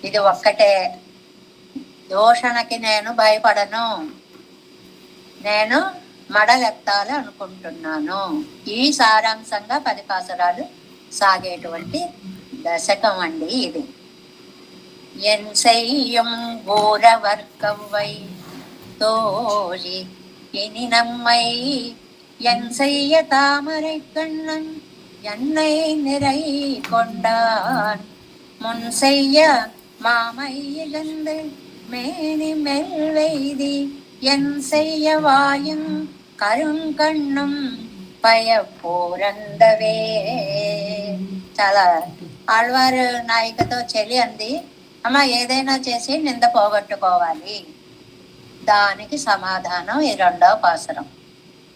ఇది ఒక్కటే, దూషణకి నేను భయపడను, నేను మడలెత్తాలి అనుకుంటున్నాను. ఈ సారాంశంగా 10 పాసురాలు సాగేటువంటి దశకం అండి ఇది. என் செய்யும் ஊரவர்க்கவை தோழி இனி நம்மை என் செய்ய தாமரை கண்ணன் என்னை நிறை கொண்டான் முன் செய்ய மாமை இழந்து மேனி மெல்வெய்தி என் செய்ய வாயும் கருங்கண்ணும் పయపూరందవే. చాలా ఆళ్వారు నాయికతో చెలి అంది, అమ్మ ఏదైనా చేసి నింద పోగొట్టుకోవాలి. దానికి సమాధానం ఈ రెండవ పాసురం.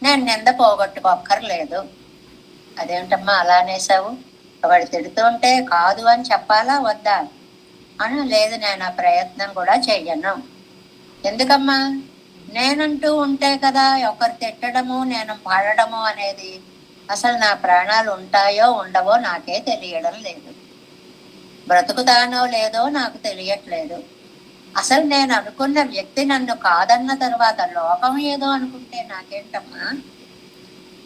నేను నింద పోగొట్టుకోక్కర్లేదు. అదేమిటమ్మా అలా అనేసావు? వాడు తిడుతుంటే కాదు అని చెప్పాలా వద్దా అని? లేదు, నేను ఆ ప్రయత్నం కూడా చెయ్యను. ఎందుకమ్మా? నేనంటూ ఉంటే కదా ఒకరు తిట్టడము నేను పాడడము అనేది. అసలు నా ప్రాణాలు ఉంటాయో ఉండవో నాకే తెలియడం లేదు. బ్రతుకుతానో లేదో నాకు తెలియట్లేదు. అసలు నేను అనుకున్న వ్యక్తి నన్ను కాదన్న తర్వాత లోకం ఏదో అనుకుంటే నాకేంటమ్మా?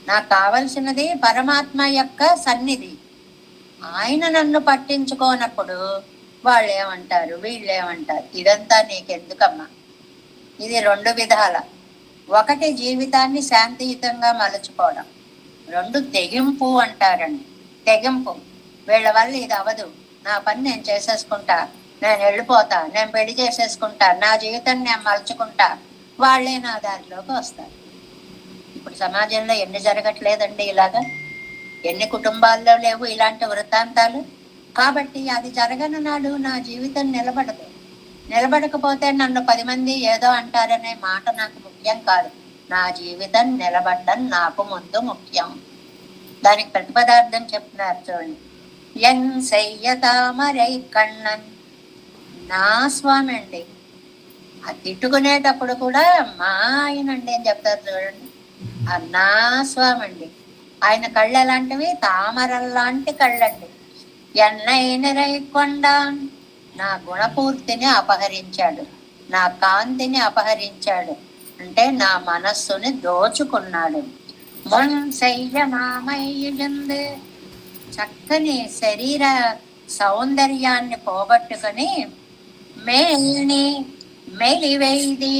నాకు కావలసినది పరమాత్మ యొక్క సన్నిధి. ఆయన నన్ను పట్టించుకోనప్పుడు వాళ్ళేమంటారు వీళ్ళేమంటారు, ఇదంతా నీకెందుకమ్మా? ఇది రెండు విధాల. ఒకటి జీవితాన్ని శాంతియుతంగా మలుచుకోవడం, రెండు తెగింపు అంటారండి. తెగింపు, వీళ్ళ వల్ల ఇది అవదు, నా పని నేను చేసేసుకుంటా, నేను వెళ్ళిపోతా, నేను పెళ్లి చేసేసుకుంటా, నా జీవితాన్ని నేను మలుచుకుంటా, వాళ్ళే నా దారిలోకి వస్తారు. ఇప్పుడు సమాజంలో ఎన్ని జరగట్లేదండి ఇలాగా? ఎన్ని కుటుంబాల్లో లేవు ఇలాంటి వృత్తాంతాలు? కాబట్టి అది జరగని నాడు నా జీవితం నిలబడదు. నిలబడకపోతే నన్ను 10 మంది ఏదో అంటారనే మాట నాకు ముఖ్యం కాదు. నా జీవితం నిలబడ్డం నాకు ముందు ముఖ్యం. దానికి ప్రతిపదార్థం చెప్తున్నారు చూడండి. ఎన్ సెయ్య తామరై కണ്ണన్. నా స్వామి అండి. ఆ తిట్టుకునేటప్పుడు కూడా మా ఆయన అండి అని చెప్తారు చూడండి. ఆ నా స్వామి అండి. ఆయన కళ్ళు ఎలాంటివి? తామరల్లాంటి కళ్ళండి. ఎన్నైనరై కొండాన్. నా గుణపూర్తిని అపహరించాడు, నా కాంతిని అపహరించాడు, అంటే నా మనస్సుని దోచుకున్నాడు. మొన్ సెయ్య మామయ్యుంది. చక్కని శరీర సౌందర్యాన్ని పోగొట్టుకొని మేల్ని మెలివైది,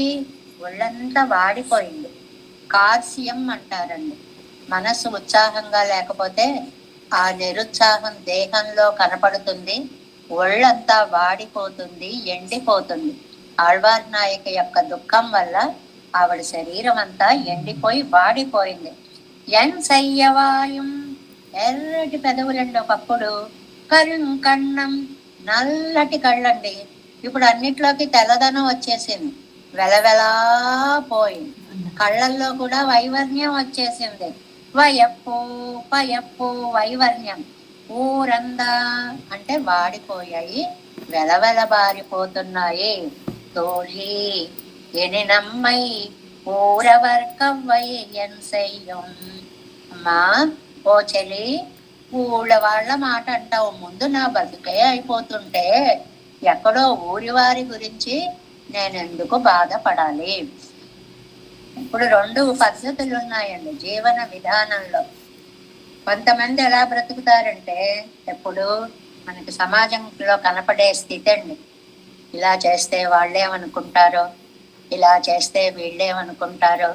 ఒళ్ళంతా వాడిపోయింది. కార్స్యం అంటారండి. మనస్సు ఉత్సాహంగా లేకపోతే ఆ నిరుత్సాహం దేహంలో కనపడుతుంది, ఒళ్ళంతా వాడిపోతుంది, ఎండిపోతుంది. ఆళ్వార్ నాయక యొక్క దుఃఖం వల్ల ఆవిడ శరీరం అంతా ఎండిపోయి వాడిపోయింది. ఎన్ సయ్యవాయం. ఎర్రటి పెదవులండి ఒకప్పుడు, కరుంకన్నం నల్లటి కళ్ళండి. ఇప్పుడు అన్నిట్లోకి తెల్లదనం వచ్చేసింది, వెలవెలా పోయింది. కళ్ళల్లో కూడా వైవర్ణ్యం వచ్చేసింది. వయప్పు పయప్పు వైవర్ణ్యం. ఊరందా అంటే వాడిపోయాయి, వెలవెలబారిపోతున్నాయి. తోళి ఎని నమ్మై ఊరవర్కవ్వై ఎన్ సెయ్యం. అమ్మా ఓ చెలి, ఊళ్ళ వాళ్ళ మాట అంటావు, ముందు నా బతుకే అయిపోతుంటే ఎక్కడో ఊరి వారి గురించి నేనెందుకు బాధపడాలి? ఇప్పుడు 2 పద్ధతులు ఉన్నాయండి జీవన విధానంలో. కొంతమంది ఎలా బ్రతుకుతారంటే, ఎప్పుడు మనకి సమాజంలో కనపడే స్థితి అండి. ఇలా చేస్తే వాళ్ళేమనుకుంటారో, ఇలా చేస్తే వీళ్ళేమనుకుంటారో,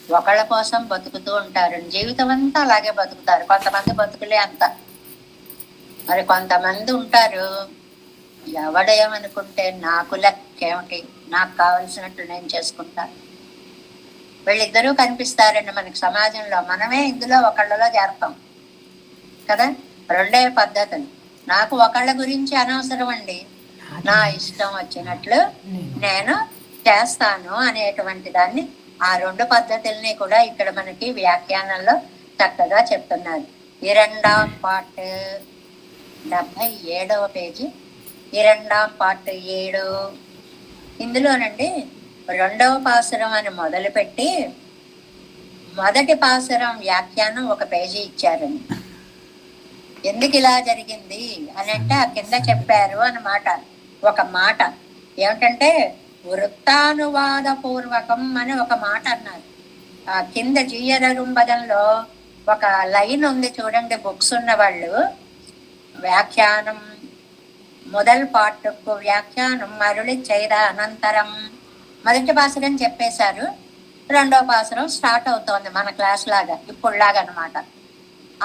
ఒకళ్ళ కోసం బతుకుతూ ఉంటారు. జీవితం అంతా అలాగే బతుకుతారు. కొంతమంది బతుకులే అంత. మరి కొంతమంది ఉంటారు, ఎవడేమనుకుంటే నాకు లెక్కేమిటి, నాకు కావలసినట్లు నేను చేసుకుంటాను. వీళ్ళిద్దరూ కనిపిస్తారండి మనకి సమాజంలో. మనమే ఇందులో ఒకళ్ళలో చేరతాం కదా. 2 పద్ధతులు. నాకు ఒకళ్ళ గురించి అనవసరం అండి, నా ఇష్టం వచ్చినట్లు నేను చేస్తాను అనేటువంటి దాన్ని, ఆ 2 పద్ధతుల్ని కూడా ఇక్కడ మనకి వ్యాఖ్యానంలో చక్కగా చెప్తున్నారు. 2వ పార్ట్ 77వ పేజీ, 2వ పార్ట్ 7. ఇందులోనండి 2వ పాసురం అని మొదలుపెట్టి మొదటి పాసురం వ్యాఖ్యానం ఒక పేజీ ఇచ్చారండి. ఎందుకు ఇలా జరిగింది అని అంటే ఆ కింద చెప్పారు అన్నమాట. ఒక మాట ఏమిటంటే వృత్తానువాద పూర్వకం అని ఒక మాట అన్నారు. ఆ కింద జీయరరుంబదంలో ఒక లైన్ ఉంది చూడండి. బుక్స్ ఉన్న వాళ్ళు వ్యాఖ్యానం మొదల్ పాటుకు వ్యాఖ్యానం మరుళి చైద అనంతరం మొదటి పాసురం చెప్పేశారు, 2వ పాసురం స్టార్ట్ అవుతోంది మన క్లాస్ లాగా, ఇప్పుడులాగా అనమాట.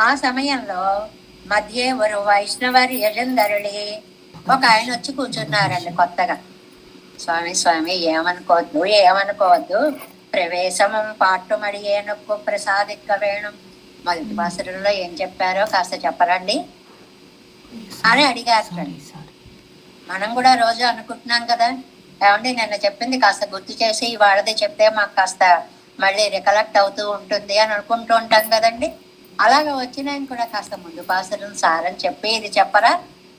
ఆ సమయంలో మధ్య ఒక వైష్ణవరి యజందరుడి ఒక ఆయన వచ్చి కూర్చున్నారండి కొత్తగా. స్వామి స్వామి ఏమనుకోవద్దు ఏమనుకోవద్దు, ప్రవేశమం పాట్టుమడి ఏనుక్కు ప్రసాదిక్క వేణం. మొదటి పాసురంలో ఏం చెప్పారో కాస్త చెప్పరండి అని అడిగారు. మనం కూడా రోజు అనుకుంటున్నాం కదా, ఏమండి నిన్న చెప్పింది కాస్త గుర్తు చేసి వాళ్ళది చెప్తే మాకు కాస్త మళ్ళీ రికలెక్ట్ అవుతూ ఉంటుంది అని అనుకుంటూ ఉంటాం కదండి. అలాగ వచ్చినాయని కూడా కాస్త ముందు పాసురం సారని చెప్పి ఇది చెప్పరా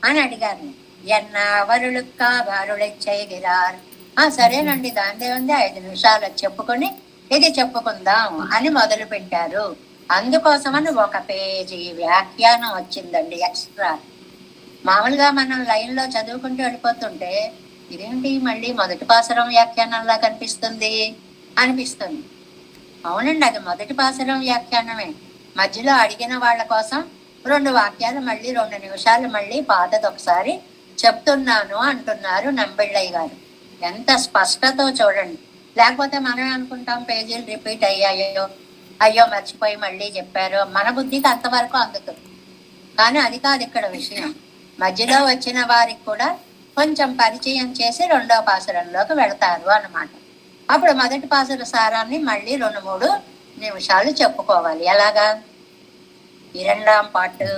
అని అడిగారు. ఎన్నవరులుక్కా వారులెచ్చగిరార్. సరేనండి, దాని ఉంది 5 నిమిషాలు చెప్పుకొని ఇది చెప్పుకుందాం అని మొదలు పెట్టారు. అందుకోసమని 1 పేజీ వ్యాఖ్యానం వచ్చిందండి ఎక్స్ట్రా. మామూలుగా మనం లైన్ లో చదువుకుంటూ వెళ్ళిపోతుంటే ఇదేంటి మళ్ళీ మొదటి పాసురం వ్యాఖ్యానంలా కనిపిస్తుంది అనిపిస్తుంది. అవునండి, అది మొదటి పాసురం వ్యాఖ్యానమే. మధ్యలో అడిగిన వాళ్ళ కోసం 2 వాక్యాలు మళ్ళీ 2 నిమిషాలు మళ్ళీ పాతది ఒకసారి చెప్తున్నాను అంటున్నారు నంబిళ్ళయ్య గారు. ఎంత స్పష్టతో చూడండి. లేకపోతే మనమే అనుకుంటాం పేజీలు రిపీట్ అయ్యాయో, అయ్యో మర్చిపోయి మళ్ళీ చెప్పారు, మన బుద్ధికి అంతవరకు అందుతుంది. కానీ అది కాదు ఇక్కడ విషయం. మధ్యలో వచ్చిన వారికి కూడా కొంచెం పరిచయం చేసి 2వ పాసురంలోకి వెళతారు అన్నమాట. అప్పుడు మొదటి పాసుర సారాన్ని మళ్ళీ 2-3 నిమిషాలు చెప్పుకోవాలి. ఎలాగా? 2ஆம் பாட்டு.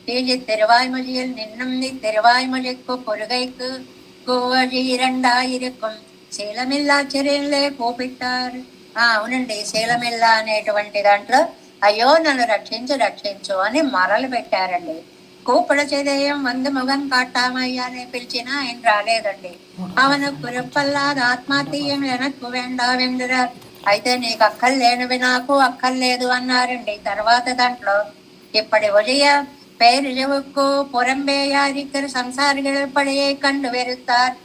தீஜி திருவாய்மொழியில் நின்னும் திருவாய்மொழிக்கு பொருகைக்கு கோவழி 2ஆயிருக்கும் శీలమిల్లా చెరిల్లే కూపిట్టారు. అవునండి, శీలమిల్లా అనేటువంటి దాంట్లో అయ్యో నన్ను రక్షించు రక్షించు అని మొరలు పెట్టారండి. కూపడ చేదేయం 100 ముఖం కాటామయ్యా అని పిలిచినా ఆయన రాలేదండి. అవను కురప్పల్లాది ఆత్మహత్యం వెనక్కు వెండా అయితే నీకు అక్కర్లేనివి నాకు అక్కర్లేదు అన్నారండి. తర్వాత దాంట్లో இப்படி ஒழிய பேரிழவுக்கு புறம்பேயாரிக்கிற సంసారిகள் పడే కండు వెరుతారు.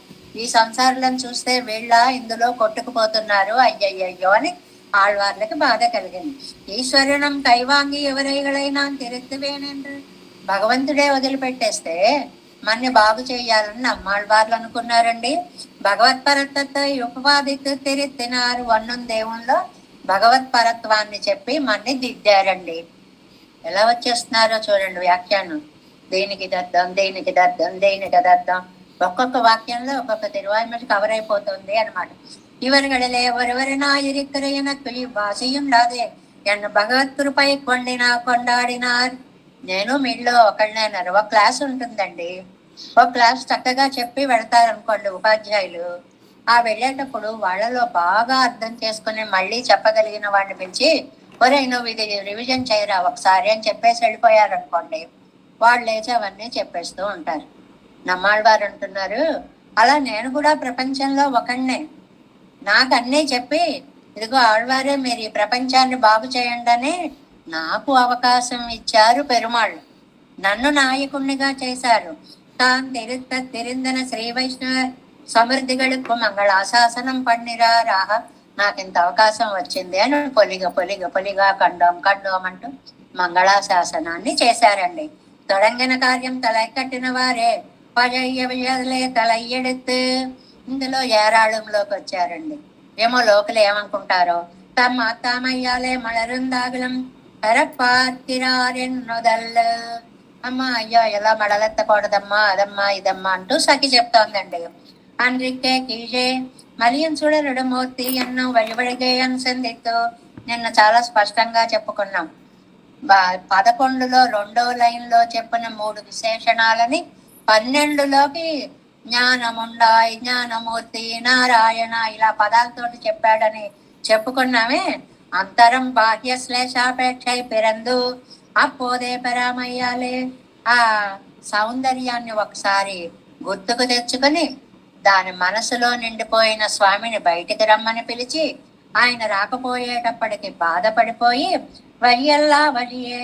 ఈ సంసారులను చూస్తే వీళ్ళ ఇందులో కొట్టుకుపోతున్నారు అయ్యయ్యో అని ఆళ్వార్లకి బాధ కలిగింది. ఈశ్వరునం కైవాంగి ఎవరైనా తిరుత్తువేనెండ్రు. భగవంతుడే వదిలిపెట్టేస్తే మన్ని బాగు చేయాలని నమ్మాళ్వార్లు అనుకున్నారండి. భగవత్పరత్వத்தை ఉపవాదితు తిరిత్తినారు. వన్నం దేవుల్లో భగవత్పరత్వాన్ని చెప్పి మన్ని దిద్దారండి. ఎలా వచ్చేస్తున్నారో చూడండి వ్యాఖ్యానం. దేనికి దద్దం దేనికి దద్దం దేనికి దద్దం, ఒక్కొక్క వాక్యంలో ఒక్కొక్క తిరువాய்மொழி కవర్ అయిపోతుంది అనమాట. ఇవరుగడలే ఒరువరినా ఇరిక్కర ఎనక్కు వాసియం రాదే ఎన్న భగవత్ కృపై కొండాడినారు. నేను మీలో ఒకళ్ళనేనారు. ఒక క్లాస్ ఉంటుందండి, ఒక క్లాస్ చక్కగా చెప్పి వెళ్తారనుకోండి ఉపాధ్యాయులు. వెళ్ళేటప్పుడు వాళ్ళలో బాగా అర్థం చేసుకుని మళ్ళీ చెప్పగలిగిన వాడిని పిలిచి ఒరే నువ్వు ఇది రివిజన్ చేయరా ఒకసారి అని చెప్పేసి వెళ్ళిపోయారనుకోండి, వాళ్ళు లేచి అవన్నీ చెప్పేస్తూ ఉంటారు. నమ్మాళ్వారు అంటున్నారు, అలా నేను కూడా ప్రపంచంలో ఒకడినే. నాకు అన్నీ చెప్పి ఇదిగో ఆళ్వారే మీరు ఈ ప్రపంచాన్ని బాగు చేయండి అని నాకు అవకాశం ఇచ్చారు పెరుమాళ్ళు. నన్ను నాయకుణ్ణిగా చేశారు. తాను తిరిందన శ్రీ వైష్ణవ సమృద్ధిகளுக்கு మంగళాశాసనం పన్నిరారాహ. నాకు ఇంత అవకాశం వచ్చింది అని పొలిగా కండోం అంటూ మంగళాశాసనాన్ని చేశారండి. తొడంగిన కార్యం తలకట్టిన వారే పజయ్యలే తలయ్యెడుతు. ఇందులో ఏరాళంలోకి వచ్చారండి. ఏమో లోకలు ఏమనుకుంటారో. తామయ్యాలే మళరుందాగులం పెరపార్తిరారెన్నొదల్. అమ్మా అయ్యో ఎలా మడలెత్తకూడదమ్మా అదమ్మా ఇదమ్మా అంటూ సఖి చెప్తోందండి. అన్రిక్కే కీజే మలియం చూడరుడు మూర్తి ఎన్నో వழிవడిగే అనుసంధితో నిన్న చాలా స్పష్టంగా చెప్పుకున్నాం. 11లో 2వ లైన్లో చెప్పిన 3 విశేషణాలని 12లోకి జ్ఞానముండాయి జ్ఞానమూర్తి నారాయణ ఇలా పదాలతోటి చెప్పాడని చెప్పుకున్నామే. అంతరం బాహ్య శ్లేషాపేక్ష పిరందు అపోదే పరామయ్యాలే. ఆ సౌందర్యాన్ని ఒకసారి గుర్తుకు తెచ్చుకొని దాని మనసులో నిండిపోయిన స్వామిని బయటికి రమ్మని పిలిచి ఆయన రాకపోయేటప్పటికి బాధపడిపోయి వరియల్లా వరియే,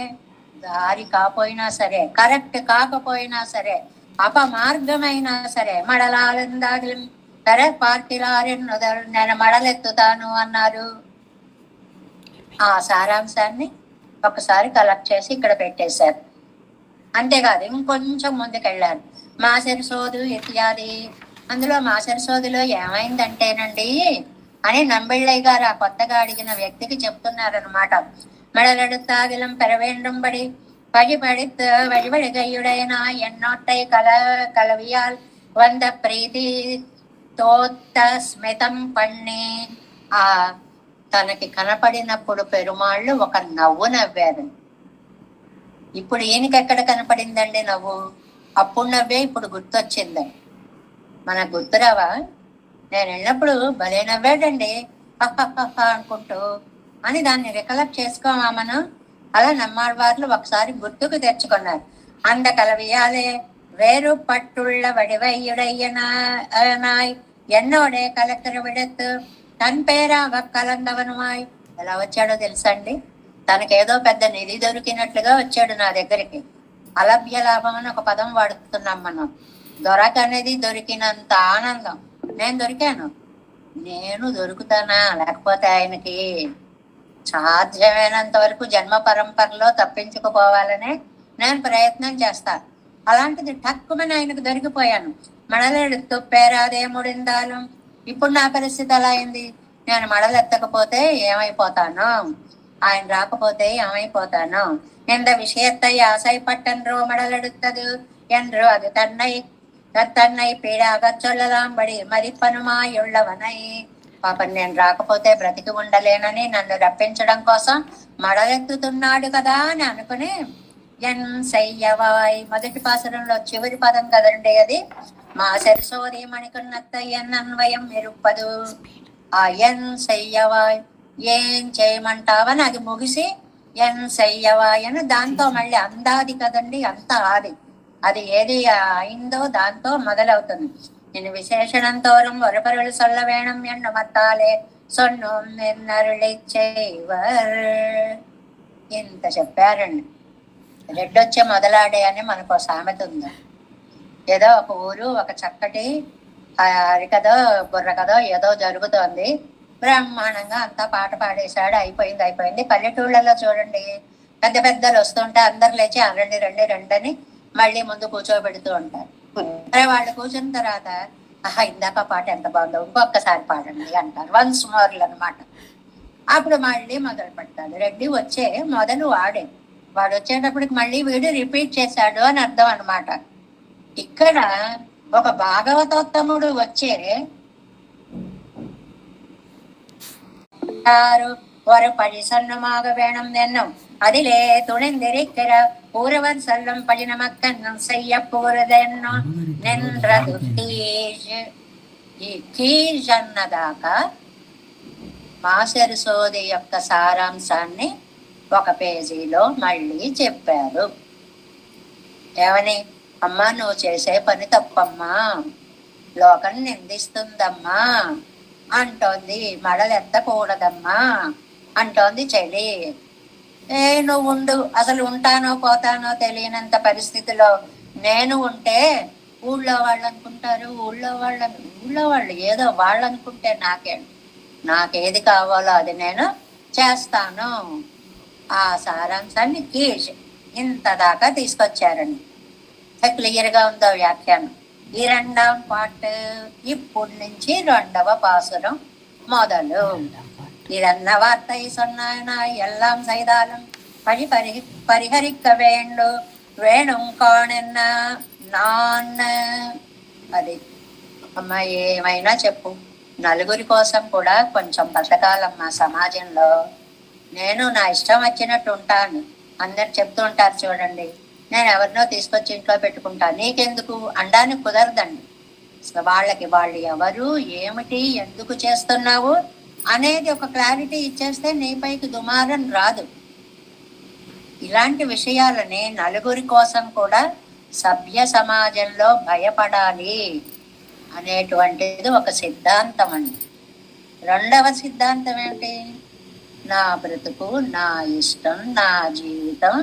దారి కాపోయినా సరే కరెక్ట్ కాకపోయినా సరే అపమార్గమైనా సరే మడలాలందాగిలి సరే పార్కిలారెన్నో నేను మడలెత్తుతాను అన్నారు. ఆ సారాంశాన్ని ఒకసారి కలెక్ట్ చేసి ఇక్కడ పెట్టేశారు. అంతేకాదు ఇంకొంచెం ముందుకెళ్ళారు. మాసరి సోదు ఇత్యాది. అందులో మాసరి సోదులో ఏమైందంటేనండి అని నంబిళ్ళయ్య గారు ఆ కొత్తగా అడిగిన వ్యక్తికి చెప్తున్నారనమాట. మడలెడుతాగిలం పెరవేండుంబడి வழிபடித்து வழிபடுகையுடையனா என்னோட்டை கலவியால் வந்த பிரீதி తోత్త స్మితం పణ్ణి. ఆ తనకి కనపడినప్పుడు పెరుమాళ్ళు ఒక నవ్వు నవ్వారు. ఇప్పుడు ఈయనకి ఎక్కడ కనపడిందండి నవ్వు? అప్పుడు నవ్వే ఇప్పుడు గుర్తొచ్చిందండి. మనకు గుర్తురావా? నేను వెళ్ళినప్పుడు భలే నవ్వాడండి అనుకుంటూ అని దాన్ని రికలెక్ట్ చేసుకోమా మనం? అలా నమ్మాళ్ళవార్లు ఒకసారి గుర్తుకు తెచ్చుకున్నారు. అంద కలవియాలే వేరు పట్టుళ్ళ వడివయ్యుడయ్యనాయ్ ఎన్నోడే కలెక్టర్ విడెత్తు తన పేరాగ కలందవనుమాయ్. ఎలా వచ్చాడో తెలుసండి? తనకేదో పెద్ద నిధి దొరికినట్లుగా వచ్చాడు నా దగ్గరికి. అలభ్య లాభం అని ఒక పదం వాడుతున్నాం మనం. దొరకనేది దొరికినంత ఆనందం. నేను దొరికాను, నేను దొరుకుతానా? లేకపోతే ఆయనకి సాధ్యమైనంత వరకు జన్మ పరంపరలో తప్పించుకుపోవాలనే నేను ప్రయత్నం చేస్తాను. అలాంటిది టక్కుమని ఆయనకు దొరికిపోయాను. మడలెడుతూ పేరాదే ముడిందాలు. ఇప్పుడు నా పరిస్థితి ఎలా అయింది? నేను మడలెత్తకపోతే ఏమైపోతాను? ఆయన రాకపోతే ఏమైపోతాను? எந்த விஷயத்தை ஆசைப்பட்டன்றோ மடலெடுத்தது என்று அது தன்னை పీడాగా சொல்லலாம்பడి మరిపనుమాయుள்ளవనై. పాపం నేను రాకపోతే బ్రతికి ఉండలేనని నన్ను రప్పించడం కోసం మడలెత్తుతున్నాడు కదా అని అనుకుని ఎన్ సయ్యవాయ్. మొదటి పాసురంలో చివరి పదం కదండి అది. మా సరస్వతి మణికున్నత్త ఎన్ అన్వయం ఇరుప్పదు. ఆ ఎన్ సయ్యవాయ్ ఏం చేయమంటావని అది ముగిసి ఎన్ సయ్యవాయను దాంతో మళ్ళీ అందాది కదండి, అంత ఆది. అది ఏది అయిందో దాంతో మొదలవుతుంది. నేను విశేషణంతోరం ఒరపరులు సొల్ల వేణం ఎన్ను మత్తాలే సొన్ను నిన్నరుళి చేయవర్. ఇంత చెప్పారండి. రెడ్డొచ్చే మొదలాడే అని మనకు సామెత ఉంది. ఏదో ఒక ఊరు ఒక చక్కటి హరికథో బుర్రకథో ఏదో జరుగుతోంది. బ్రహ్మాండంగా అంతా పాట పాడేశాడు. అయిపోయింది. పల్లెటూళ్ళలో చూడండి, పెద్ద పెద్దలు వస్తుంటే అందరు లేచి రండి రండి రండి అని మళ్ళీ ముందు కూర్చోబెడుతూ ఉంటారు. వాళ్ళు కూర్చున్న తర్వాత ఇందాక పాట ఎంత బాగుందో ఇంకొకసారి పాడండి అంటారు. వన్స్ మోర్లు అనమాట. అప్పుడు మళ్ళీ మొదలు పెడతాడు. రెడ్డి వచ్చే మొదలు వాడు వచ్చేటప్పటికి మళ్ళీ వీడు రిపీట్ చేశాడు అని అర్థం అనమాట. ఇక్కడ ఒక భాగవతోత్తముడు వచ్చే ஒரு பழி சொன்னமாக வேணும் என்னும் அதிலே துணிந்திருக்கிற பூரவர் சொல்லும் பழி நமக்கன்னும் செய்ய போறதென்னும் நின்றது కీజ్ అన్నదాకా మాసరి సోది యొక్క సారాంశాన్ని ఒక పేజీలో మళ్ళీ చెప్పారు. ఏమని? అమ్మా, నువ్వు చేసే పని తప్పమ్మా, లోకం నిందిస్తుందమ్మా అంటోంది. మడలెత్తకూడదమ్మా అంటోంది చెలి. నువ్వు ఉండు, అసలు ఉంటానో పోతానో తెలియనంత పరిస్థితిలో నేను ఉంటే ఊళ్ళో వాళ్ళు అనుకుంటారు, ఊళ్ళో వాళ్ళు ఏదో వాళ్ళు అనుకుంటే నాకేది కావాలో అది నేను చేస్తాను. ఆ సారాంశాన్ని కీజ్ ఇంత దాకా తీసుకొచ్చారండి. క్లియర్గా ఉందో వ్యాఖ్యానం. ఈ రెండవ పాట ఇప్పుడు నుంచి రెండవ పాసురం మొదలు. ఇదన్న వార్த்தை சொன்னாய் எல்லாம் செய்தாலும் పరిహరిக்க వేణుం కాణెన్న నాన్న. అది అమ్మా, ఏమైనా చెప్పు, నలుగురి కోసం కూడా కొంచెం బతకాలమ్మా సమాజంలో. నేను నా ఇష్టం వచ్చినట్టు ఉంటాను. అందరు చెప్తూ ఉంటారు చూడండి, నేను ఎవరినో తీసుకొచ్చి ఇంట్లో పెట్టుకుంటాను, నీకెందుకు అనడానికి కుదరదండి. వాళ్ళకి వాళ్ళు ఎవరు, ఏమిటి, ఎందుకు చేస్తున్నావు అనేది ఒక క్లారిటీ ఇచ్చేస్తే నీపైకి దుమారం రాదు. ఇలాంటి విషయాలని నలుగురి కోసం కూడా సభ్య సమాజంలో భయపడాలి అనేటువంటిది ఒక సిద్ధాంతం అండి. రెండవ సిద్ధాంతం ఏంటి? నా బ్రతుకు, నా ఇష్టం, నా జీవితం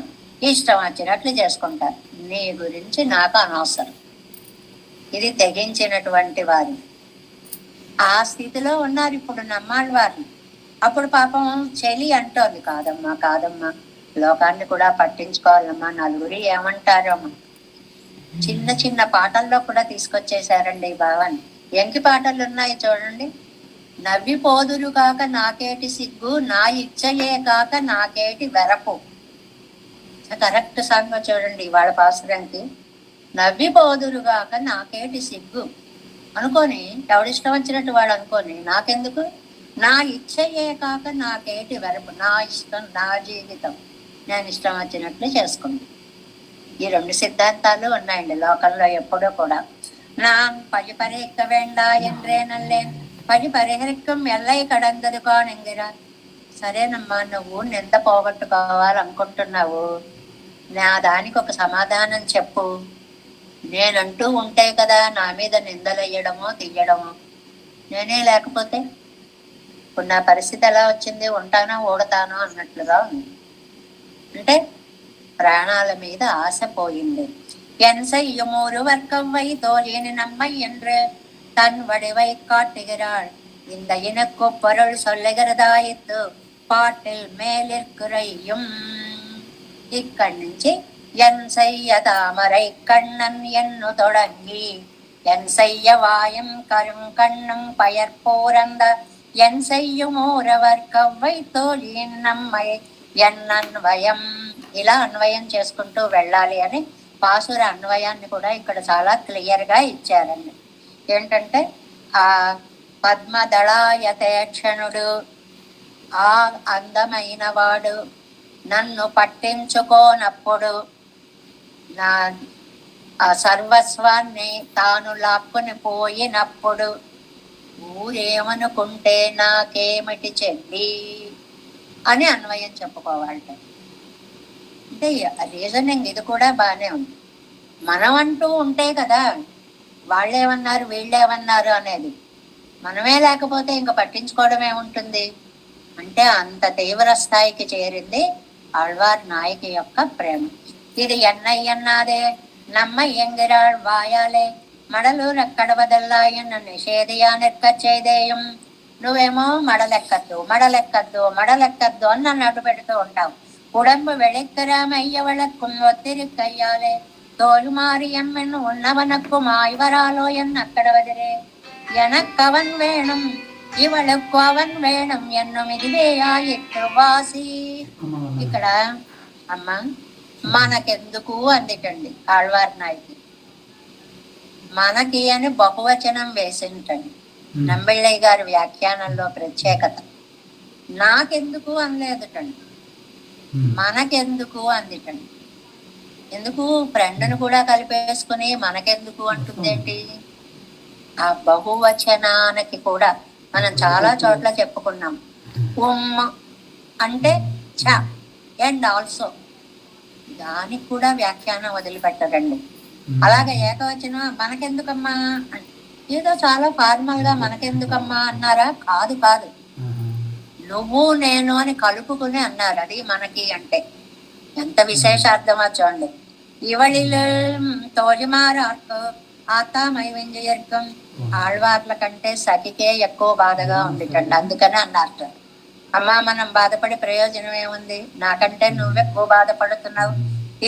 ఇష్టం వచ్చినట్లు చేసుకుంటారు, నీ గురించి నాకు అనవసరం. ఇది తెగించినటువంటి వారు. ఆ స్థితిలో ఉన్నారు ఇప్పుడు నమ్మాళ్ళ వారు. అప్పుడు పాపం చెలి అంటోంది, కాదమ్మా, లోకాన్ని కూడా పట్టించుకోవాలమ్మా, నలుగురి ఏమంటారమ్మా. చిన్న చిన్న పాటల్లో కూడా తీసుకొచ్చేసారండి ఈ భావాన్ని. ఎంకి పాటలు ఉన్నాయి చూడండి. నవ్విపోదురు కాక నాకేటి సిగ్గు, నా ఇచ్చయే కాక నాకేటి వెరపు. కరెక్ట్ సాంగ్ చూడండి వాళ్ళ పాసురానికి. నవ్విపోదురుగాక నాకేటి సిగ్గు, అనుకొని ఎవడిష్టం వచ్చినట్టు వాడు అనుకొని నాకెందుకు, నా ఇచ్చయే కాక నాకేటి వెరపు, నా ఇష్టం, నా జీవితం, నేను ఇష్టం వచ్చినట్లు చేసుకుంటాను. ఈ రెండు సిద్ధాంతాలు ఉన్నాయండి లోకంలో ఎప్పుడూ కూడా. நான் பழிபறைக்க வேண்டா என்றே నల్లేన్ పడి పరిహరికం ఎల్లై కడందదుకోని ఎన్గిరార్. సరేనమ్మా, నువ్వు నింద పోగొట్టుకోవాలనుకుంటున్నావు, నా దానికి ఒక సమాధానం చెప్పు. నేనంటూ ఉంటే కదా నా మీద నిందలయ్యడమో తీయడమో, నేనే లేకపోతే ఇప్పుడు నా పరిస్థితి ఎలా వచ్చింది, ఉంటానో ఊడతానో అన్నట్లుగా ఉంది. అంటే ప్రాణాల మీద ఆశ పోయింది. என் செய்யும் ஒருவர்க்கவை தோழின் நம்மை என்று தன் வடிவை காட்டுகிறாள். இந்த இனக்கு பொருள் சொல்லுகிறதாயித்து பாட்டில் மேலிற்குறையும். ఇక్కడి నుంచి ఎన్ செய்ய தாமரை கண்ணன் ఎన్ను தொடங்கி என் செய்ய வாயும் கரும் கண்ணும் பயற்போரந்த என் செய்யும் ఓరవర్కవ్వై తోழிన్ నమ్మై ఎన్నన్వయం. ఇలా అన్వయం చేసుకుంటూ వెళ్ళాలి అని పాసుర అన్వయాన్ని కూడా ఇక్కడ చాలా క్లియర్ గా ఇచ్చారండి. ఏంటంటే ఆ పద్మదళాయతేక్షణుడు, ఆ అందమైన వాడు నన్ను పట్టించుకోనప్పుడు, నా ఆ సర్వస్వాన్ని తాను లాక్కుని పోయినప్పుడు ఊరేమనుకుంటే నాకేమిటి చెల్లి అని అన్వయం చెప్పుకోవాలట. అంటే రీజనింగ్ ఇది కూడా బాగానే ఉంది. మనం అంటూ ఉంటే కదా వాళ్ళేమన్నారు వీళ్ళేమన్నారు అనేది, మనమే లేకపోతే ఇంకా పట్టించుకోవడం ఏముంటుంది. అంటే అంత తీవ్ర స్థాయికి చేరింది ఆళ్వార్ నాయకి యొక్క ప్రేమ. ఇది ఎన్నయ్యన్నాదే నమ్మ ఎంగిరాళ్ వాయాలే మడలు రెక్కడవదల్లాయన్న నిషేధియా నెక్కచ్చేదేయం. నువ్వేమో మడలెక్కద్దు మడలెక్కద్దు మడలెక్కద్దు అని నన్ను అడ్డు పెడుతూ ఉంటావు. உடம்பு வெளைக்கராமைய வழக்கும் ஒத்திருக்கையாலே தோல்மாறி எம்மென் உன்னவனுக்கும் ஆய்வராலோ என் అక్కడవదిరే. எனக்கவன் வேணும் ఇవళకు అవన్ వేణం ఎన్ను మిదివేయాయిట్టు వాసి. ఇక్కడ అమ్మ మనకెందుకు అందుకండి ఆళ్వార్ నాయకి. మనకి అని బహువచనం వేసింటండి నంబిళ్ళయ్య గారి వ్యాఖ్యానంలో ప్రత్యేకత. నాకెందుకు అనలేదుటండి, మనకెందుకు అందిటండి. ఎందుకు ఫ్రెండ్ను కూడా కలిపేసుకుని మనకెందుకు అంటుందేంటి? ఆ బహువచనానికి కూడా మనం చాలా చోట్ల చెప్పుకున్నాం. ఉమ్మ అంటే చ అండ్ ఆల్సో, దానికి కూడా వ్యాఖ్యానం వదిలిపెట్టరండి. అలాగే ఏకవచనం మనకెందుకమ్మా ఏదో చాలా ఫార్మల్ గా మనకెందుకమ్మా అన్నారా? కాదు కాదు, నువ్వు నేను అని కలుపుకుని అన్నారు. అది మనకి అంటే ఎంత విశేషార్థమో చూడండి. ఇవళిలో తోజిమారాకు ఆతామై వెంజయర్కం. ఆళ్వార్ల కంటే సఖికే ఎక్కువ బాధగా ఉందిటండి, అందుకని అన్నారు. అమ్మా మనం బాధపడి ప్రయోజనం ఏముంది, నాకంటే నువ్వెక్కువ బాధపడుతున్నావు,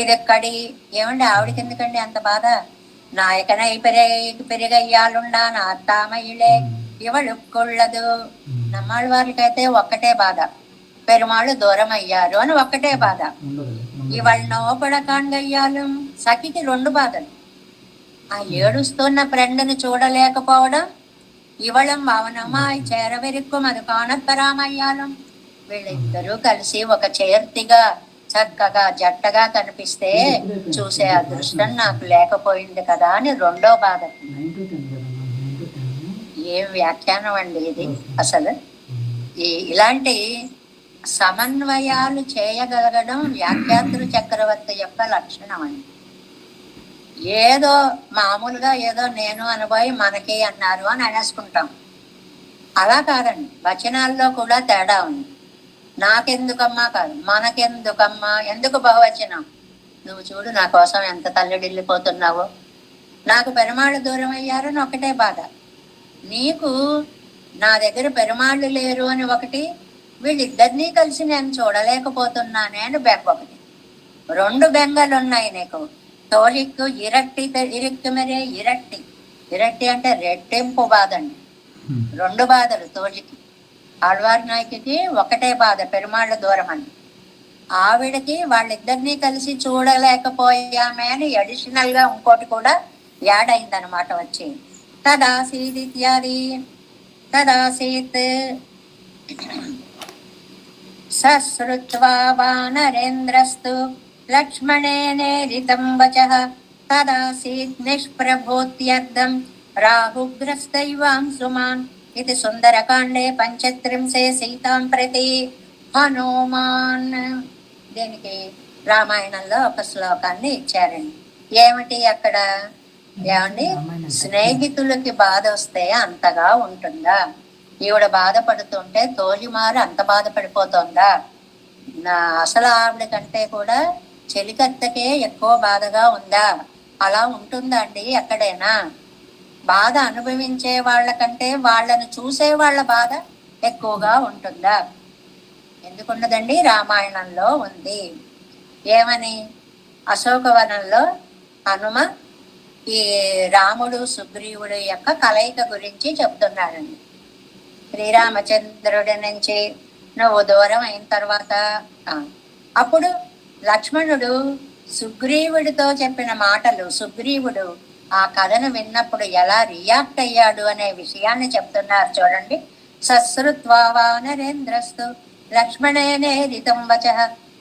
ఇదెక్కడి ఏమండి ఆవిడకి ఎందుకండి అంత బాధ? నాయకనై పెరిగయ్యాలుండా నా అత్తామయ్యలే ఇవళుక్కుళ్ళదు. నమ్మాళ్ళ వారికైతే ఒక్కటే బాధ, పెరుమాళ్ళు దూరం అయ్యారు అని ఒక్కటే బాధ. ఇవాళ నోపడకాండయ్యాలు సఖికి రెండు బాధలు. ఆ ఏడుస్తున్న ఫ్రెండ్ని చూడలేకపోవడం, ఇవళం భావనమాయి చేరవెరుక్కుం అది కానప్పరామయ్యాలం. వీళ్ళిద్దరూ కలిసి ఒక చేర్తిగా చక్కగా జట్టగా కనిపిస్తే చూసే అదృష్టం నాకు లేకపోయింది కదా అని రెండో బాధ. ఏం వ్యాఖ్యానం అండి ఇది అసలు. ఇలాంటి సమన్వయాలు చేయగలగడం వ్యాఖ్యాతృ చక్రవర్తి యొక్క లక్షణం అండి. ఏదో మామూలుగా ఏదో నేను అనుభవి మనకి అన్నారు అని అనేసుకుంటాం. అలా కాదండి, వచనాల్లో కూడా తేడా ఉంది. నాకెందుకమ్మా కాదు, మనకెందుకమ్మా. ఎందుకు బహువచనం? నువ్వు చూడు నా కోసం ఎంత తల్లడిల్లిపోతున్నావో, నాకు పెరుమాళ్ళు దూరం అయ్యారని ఒకటే బాధ, నీకు నా దగ్గర పెరుమాళ్ళు లేరు అని ఒకటి, వీళ్ళిద్దరినీ కలిసి నేను చూడలేకపోతున్నానే అని బెంగ ఒకటి. రెండు బెంగలు ఉన్నాయి నీకు. తోలిక్కు ఇరక్కు మరే ఇరట్టి. ఇరట్టి అంటే రెట్టింపు బాధ అండి. రెండు బాధలు తోలికి. ఆళ్వార్ నాయకికి ఒకటే బాధ, పెరుమాళ్ళ దూరం అని. ఆవిడకి వాళ్ళిద్దరినీ కలిసి చూడలేకపోయామే అని అడిషనల్ గా ఇంకోటి కూడా యాడ్ అయిందనమాట వచ్చి. తదాసీదిత్యాది. తదాసీత్ సశ్రుత్వా వానరేంద్రస్తు లక్ష్మణేనేరితం వచః తదాసీత్ నిష్ప్రభూత్యర్థం రాహుగ్రస్తైవాంశుమాన్. ఇది సుందరకాండే పంచత్రింశే సీతాం ప్రతి హనుమాన్. దీనికి రామాయణంలో ఒక శ్లోకాన్ని ఇచ్చారండి. ఏమిటి అక్కడ? ఏమండి, స్నేహితులకి బాధ వస్తే అంతగా ఉంటుందా? ఈవిడ బాధపడుతుంటే తోలిమారు అంత బాధపడిపోతుందా? నా అసలు ఆవిడ కంటే కూడా చెలికత్తకే ఎక్కువ బాధగా ఉందా? అలా ఉంటుందా అండి ఎక్కడైనా? బాధ అనుభవించే వాళ్ళకంటే వాళ్ళను చూసే వాళ్ళ బాధ ఎక్కువగా ఉంటుందా? ఎందుకున్నదండి? రామాయణంలో ఉంది. ఏమని? అశోకవనంలో హనుమ ఈ రాముడు సుగ్రీవుడు యొక్క కలయిక గురించి చెప్తున్నాడండి. శ్రీరామచంద్రుడి నుంచి నువ్వు దూరం అయిన తర్వాత అప్పుడు లక్ష్మణుడు సుగ్రీవుడితో చెప్పిన మాటలు, సుగ్రీవుడు ఆ కథను విన్నప్పుడు ఎలా రియాక్ట్ అయ్యాడు అనే విషయాన్ని చెప్తున్నారు చూడండి. సశ్రుత్వా వానరేంద్రస్తు లక్ష్మణేనేరితం వచః.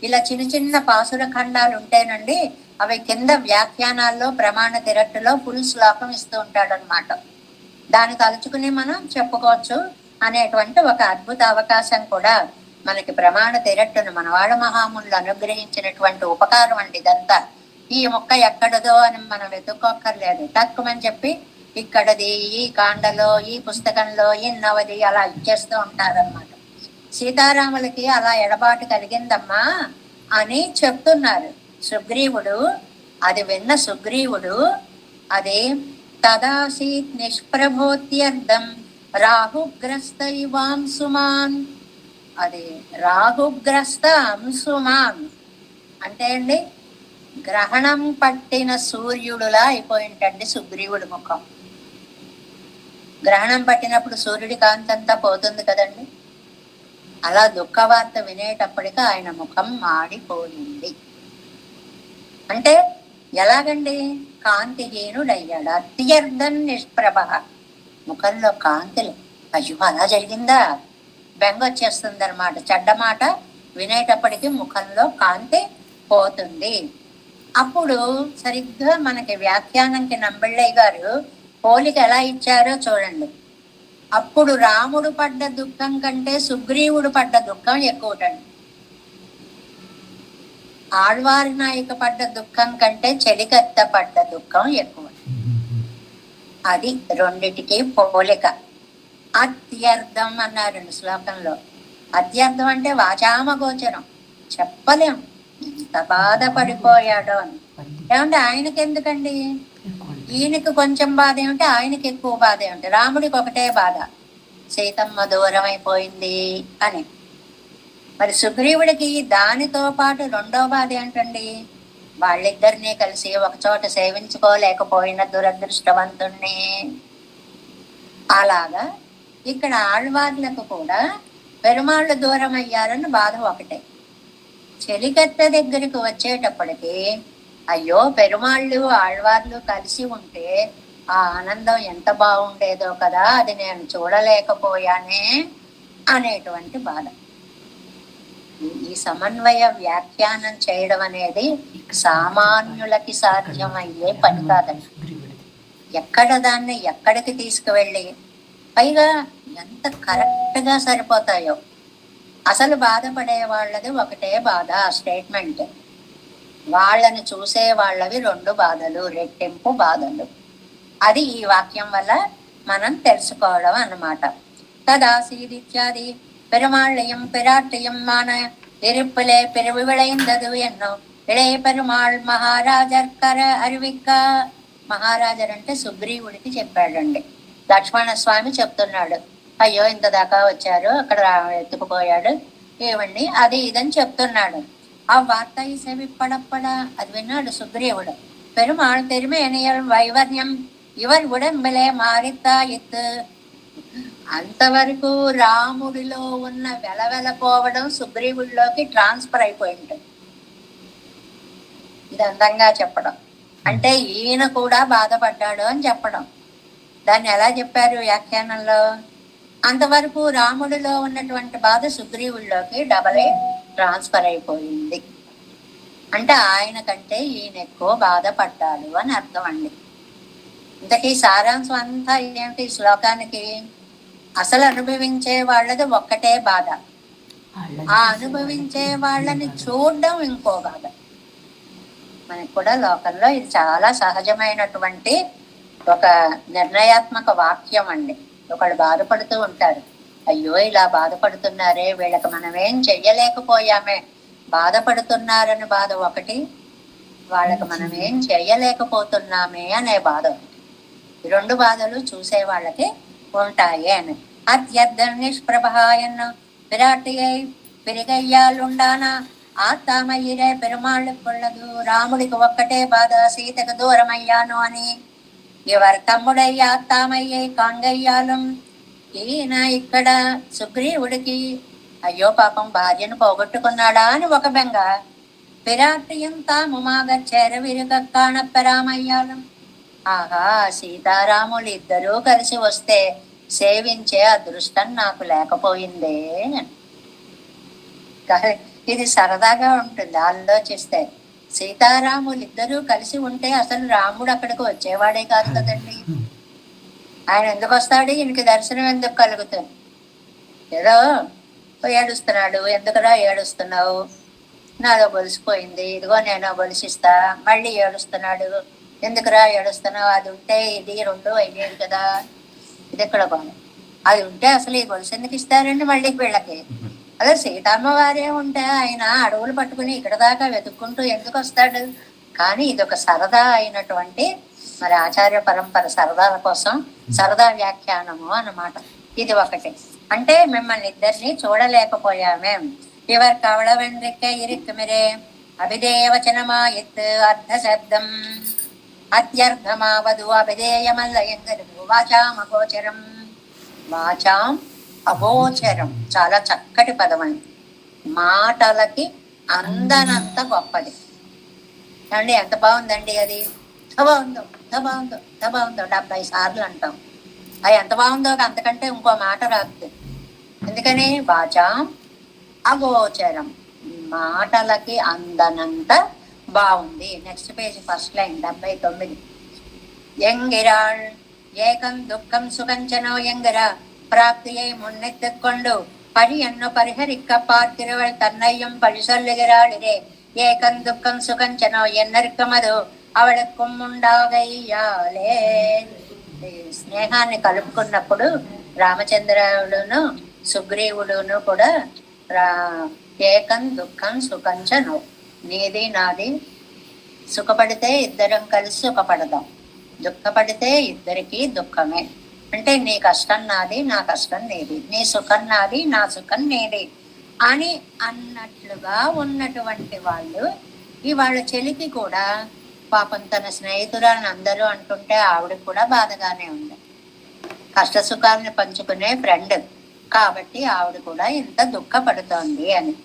ఇలా చిన్న చిన్న పాసుర ఖండాలు ఉంటేనండి, అవి కింద వ్యాఖ్యానాల్లో ప్రమాణ తిరట్టులో ఫుల్ శ్లోకం ఇస్తూ ఉంటాడు అనమాట. దాన్ని తలుచుకుని మనం చెప్పుకోవచ్చు అనేటువంటి ఒక అద్భుత అవకాశం కూడా మనకి ప్రమాణ తిరట్టును మనవాళ్ళ మహాములు అనుగ్రహించినటువంటి ఉపకారం అండి ఇదంతా. ఈ మొక్క ఎక్కడదో అని మనం వెతుక్కోక్కర్లేదు. తక్కువని చెప్పి ఇక్కడది, ఈ కాండలో, ఈ పుస్తకంలో, ఈ నవది అలా ఇచ్చేస్తూ ఉంటారన్నమాట. సీతారాములకి అలా ఎడబాటు కలిగిందమ్మా అని చెప్తున్నారు సుగ్రీవుడు. అది విన్న సుగ్రీవుడు అది తదాసీత్ నిష్ప్రభోత్యర్థం రాహుగ్రస్త ఇవాంశుమాన్. అది రాహుగ్రస్త అంశుమాన్ అంటే అండి, గ్రహణం పట్టిన సూర్యుడులా అయిపోయింటండి సుగ్రీవుడి ముఖం. గ్రహణం పట్టినప్పుడు సూర్యుడి కాంతంతా పోతుంది కదండి, అలా దుఃఖవార్త వినేటప్పటికీ ఆయన ముఖం మాడిపోయింది. అంటే ఎలాగండి? కాంతిహీనుడయ్యాడు. అత్యర్థం నిష్ప్రభ. ముఖంలో కాంతిలు. అయ్యో అలా జరిగిందా? బెంగ వచ్చేస్తుంది అనమాట. చెడ్డమాట వినేటప్పటికీ ముఖంలో కాంతి పోతుంది. అప్పుడు సరిగ్గా మనకి వ్యాఖ్యానంకి నంబళ్ళయ్య గారు పోలిక ఎలా ఇచ్చారో చూడండి. అప్పుడు రాముడు పడ్డ దుఃఖం కంటే సుగ్రీవుడు పడ్డ దుఃఖం ఎక్కువటండి. ఆళ్వారి నాయక పడ్డ దుఃఖం కంటే చెలికత్త పడ్డ దుఃఖం ఎక్కువ. అది రెండిటికి పోలిక. అత్యర్థం అన్నారు శ్లోకంలో. అత్యర్థం అంటే వాచామగోచరం, చెప్పలేం ఎంత బాధపడిపోయాడో అని. ఏమంటే ఆయనకి ఎందుకండి? ఈయనకి కొంచెం బాధ ఏమిటి, ఆయనకి ఎక్కువ బాధ ఏమిటి? రాముడికి ఒకటే బాధ, సీతమ్మ దూరం అయిపోయింది అని. మరి సుగ్రీవుడికి దానితో పాటు రెండో బాధ ఏంటండి? వాళ్ళిద్దరినీ కలిసి ఒక చోట సేవించుకోలేకపోయిన దురదృష్టవంతుణ్ణి. అలాగా ఇక్కడ ఆళ్వార్లకు కూడా పెరుమాళ్ళు దూరం అయ్యారని బాధ ఒకటే. చెలికత్త దగ్గరికి వచ్చేటప్పటికి అయ్యో పెరుమాళ్ళు ఆళ్వార్లు కలిసి ఉంటే ఆ ఆనందం ఎంత బాగుండేదో కదా, అది నేను చూడలేకపోయానే అనేటువంటి బాధ. ఈ సమన్వయ వ్యాఖ్యానం చేయడం అనేది సామాన్యులకి సాధ్యమయ్యే పని కాదండి. ఎక్కడ దాన్ని ఎక్కడికి తీసుకువెళ్ళి పైగా ఎంత కరెక్ట్ గా సరిపోతాయో. అసలు బాధపడే వాళ్ళది ఒకటే బాధ, స్టేట్మెంట్. వాళ్ళని చూసే వాళ్ళవి రెండు బాధలు, రెట్టింపు బాధలు. అది ఈ వాక్యం వల్ల మనం తెలుసుకోవడం అన్నమాట. తదాసీదిత్యాది பெருமாளையும் பிராட்டியும் மான இருப்பிலே பெருவிளைந்தது என்னும் ఇళయ పెరుమాళ్ మహారాజర్కర అరివిక్క. మహారాజర్ అంటే సుగ్రీవుడికి చెప్పాడండి. లక్ష్మణస్వామి చెప్తున్నాడు, అయ్యో ఇంత దాకా వచ్చారు, అక్కడ ఎత్తుకుపోయాడు ఏమండి అది ఇదని చెప్తున్నాడు. ఆ వార్త ఈ సెవిప్పడప్పడ అది విన్నాడు సుగ్రీవుడు. పెరుమాళ్ తిరుమేనియల్ వైవర్యం ఇవర్ ఉడంబలే మారితా ఇత్. అంతవరకు రాముడిలో ఉన్న వెలవెలపోవడం సుగ్రీవుడిలోకి ట్రాన్స్ఫర్ అయిపోయి ఉంటుంది. ఇది అందంగా చెప్పడం అంటే ఈయన కూడా బాధపడ్డాడు అని చెప్పడం. దాన్ని ఎలా చెప్పారు వ్యాఖ్యానంలో? అంతవరకు రాముడిలో ఉన్నటువంటి బాధ సుగ్రీవుల్లోకి డబలే ట్రాన్స్ఫర్ అయిపోయింది. అంటే ఆయన కంటే ఈయన ఎక్కువ బాధపడ్డాడు అని అర్థం అండి. ఇంతకీ సారాంశం అంతా ఏమిటి శ్లోకానికి? అసలు అనుభవించే వాళ్ళది ఒక్కటే బాధ, ఆ అనుభవించే వాళ్ళని చూడడం ఇంకో బాధ. మనకి కూడా లోకంలో ఇది చాలా సహజమైనటువంటి ఒక నిర్ణయాత్మక వాక్యం అండి. ఒకళ్ళు బాధపడుతూ ఉంటారు, అయ్యో ఇలా బాధపడుతున్నారే, వీళ్ళకి మనం ఏం చెయ్యలేకపోయామే, బాధపడుతున్నారని బాధ ఒకటి, వాళ్ళకి మనం ఏం చెయ్యలేకపోతున్నామే అనే బాధ. ఈ రెండు బాధలు చూసే వాళ్ళకి ఉంటాయి అని. అత్యర్థ నిష్ప్రభాయన్న విరాటియై పెరిగయ్యాలుండానా ఆత్తామయ్యిరే పెరుమాళ్ళకుள்ளదు, రాముడికి ఒక్కటే బాధ సీతకు దూరమయ్యాను అని. ఎవరి తమ్ముడయ్య ఆత్తామయ్యై కాంగయ్యాలం. ఈయన ఇక్కడ సుగ్రీవుడికి అయ్యో పాపం భార్యను పోగొట్టుకున్నాడా అని ఒక బెంగ. పిరాటియం తాము మాగచ్చేర విరుగక్కాణప్పరామయ్యాలం. ఆహా, సీతారాములు ఇద్దరూ కలిసి వస్తే సేవించే అదృష్టం నాకు లేకపోయిందే. ఇది సరదాగా ఉంటుంది ఆలోచిస్తే. సీతారాములు ఇద్దరూ కలిసి ఉంటే అసలు రాముడు అక్కడికి వచ్చేవాడే కాదు కదండి. ఆయన ఎందుకు వస్తాడు, ఈయనకి దర్శనం ఎందుకు కలుగుతుంది? ఏదో ఏడుస్తున్నాడు, ఎందుకురా ఏడుస్తున్నావు, నాదో బొలిసిపోయింది, ఇదిగో నేను బొలిసిస్తా. మళ్ళీ ఏడుస్తున్నాడు, ఎందుకురా ఏడుస్తున్నావు, అది ఉంటే ఇది రెండు అయ్యేది కదా. ఇది ఎక్కడ బాగా, అది ఉంటే అసలు ఈ గొలుసు ఎందుకు ఇస్తారండి మళ్ళీ వీళ్ళకి? అదే సీతమ్మ వారే ఉంటే ఆయన అడవులు పట్టుకుని ఇక్కడ దాకా వెతుక్కుంటూ ఎందుకు వస్తాడు? కానీ ఇది ఒక సరదా అయినటువంటి మరి ఆచార్య పరంపర సరదాల కోసం సరదా వ్యాఖ్యానము అన్నమాట. ఇది ఒకటి. అంటే మిమ్మల్ని ఇద్దరిని చూడలేకపోయామే. ఇవర్ కవళ వెండ్రిక్క ఇరిక్కుమిరే అభిధేయ వచనమా ఎత్ అర్ధ శబ్దం అత్యర్థమావధు అభిధేయమల్ల ఎంగరు వాచాం అగోచరం. వాచాం అగోచరం చాలా చక్కటి పదం అండి. మాటలకి అందనంత గొప్పది అండి. ఎంత బాగుందండి అది. ఎంత బాగుందో, ఎంత బాగుందో, ఎంత బాగుందో 70 సార్లు అంటాం. అది ఎంత బాగుందో అంతకంటే ఇంకో మాట రాదు. ఎందుకని? వాచాం అగోచరం, మాటలకి అందనంత బాగుంది. Next page first line 79. ఎంగిరాళ్ ఏకం దుఃఖం సుఖంచనో ఎంగర பிராப்தியை முன்னெத்துக் கொண்டு பழி என்ன பரிஹரிக்க பார்த்திருவள் தன்னையும் பழிசொல்லுகிறாளிரே. ஏகம் துக்கம் சுகஞ்சனோ ఎన్నరికమదు అవళకు ముండాగయ్యాలే. స్నేహాన్ని కలుపుకున్నప్పుడు రామచంద్రుడును సుగ్రీవుడును కూడా ఏకం దుఃఖం సుఖంచను, నీది నాది, సుఖపడితే ఇద్దరం కలిసి సుఖపడదాం, దుఃఖపడితే ఇద్దరికి దుఃఖమే. అంటే నీ కష్టం నాది, నా కష్టం నీది, నీ సుఖం నాది, నా సుఖం నీది అని అన్నట్లుగా ఉన్నటువంటి వాళ్ళు ఇవాళ చెలికి కూడా పాపం తన స్నేహితురాలను అందరూ అంటుంటే ఆవిడ కూడా బాధగానే ఉంది. కష్ట సుఖాలను పంచుకునే ఫ్రెండ్ కాబట్టి ఆవిడ కూడా ఇంత దుఃఖపడుతోంది అని.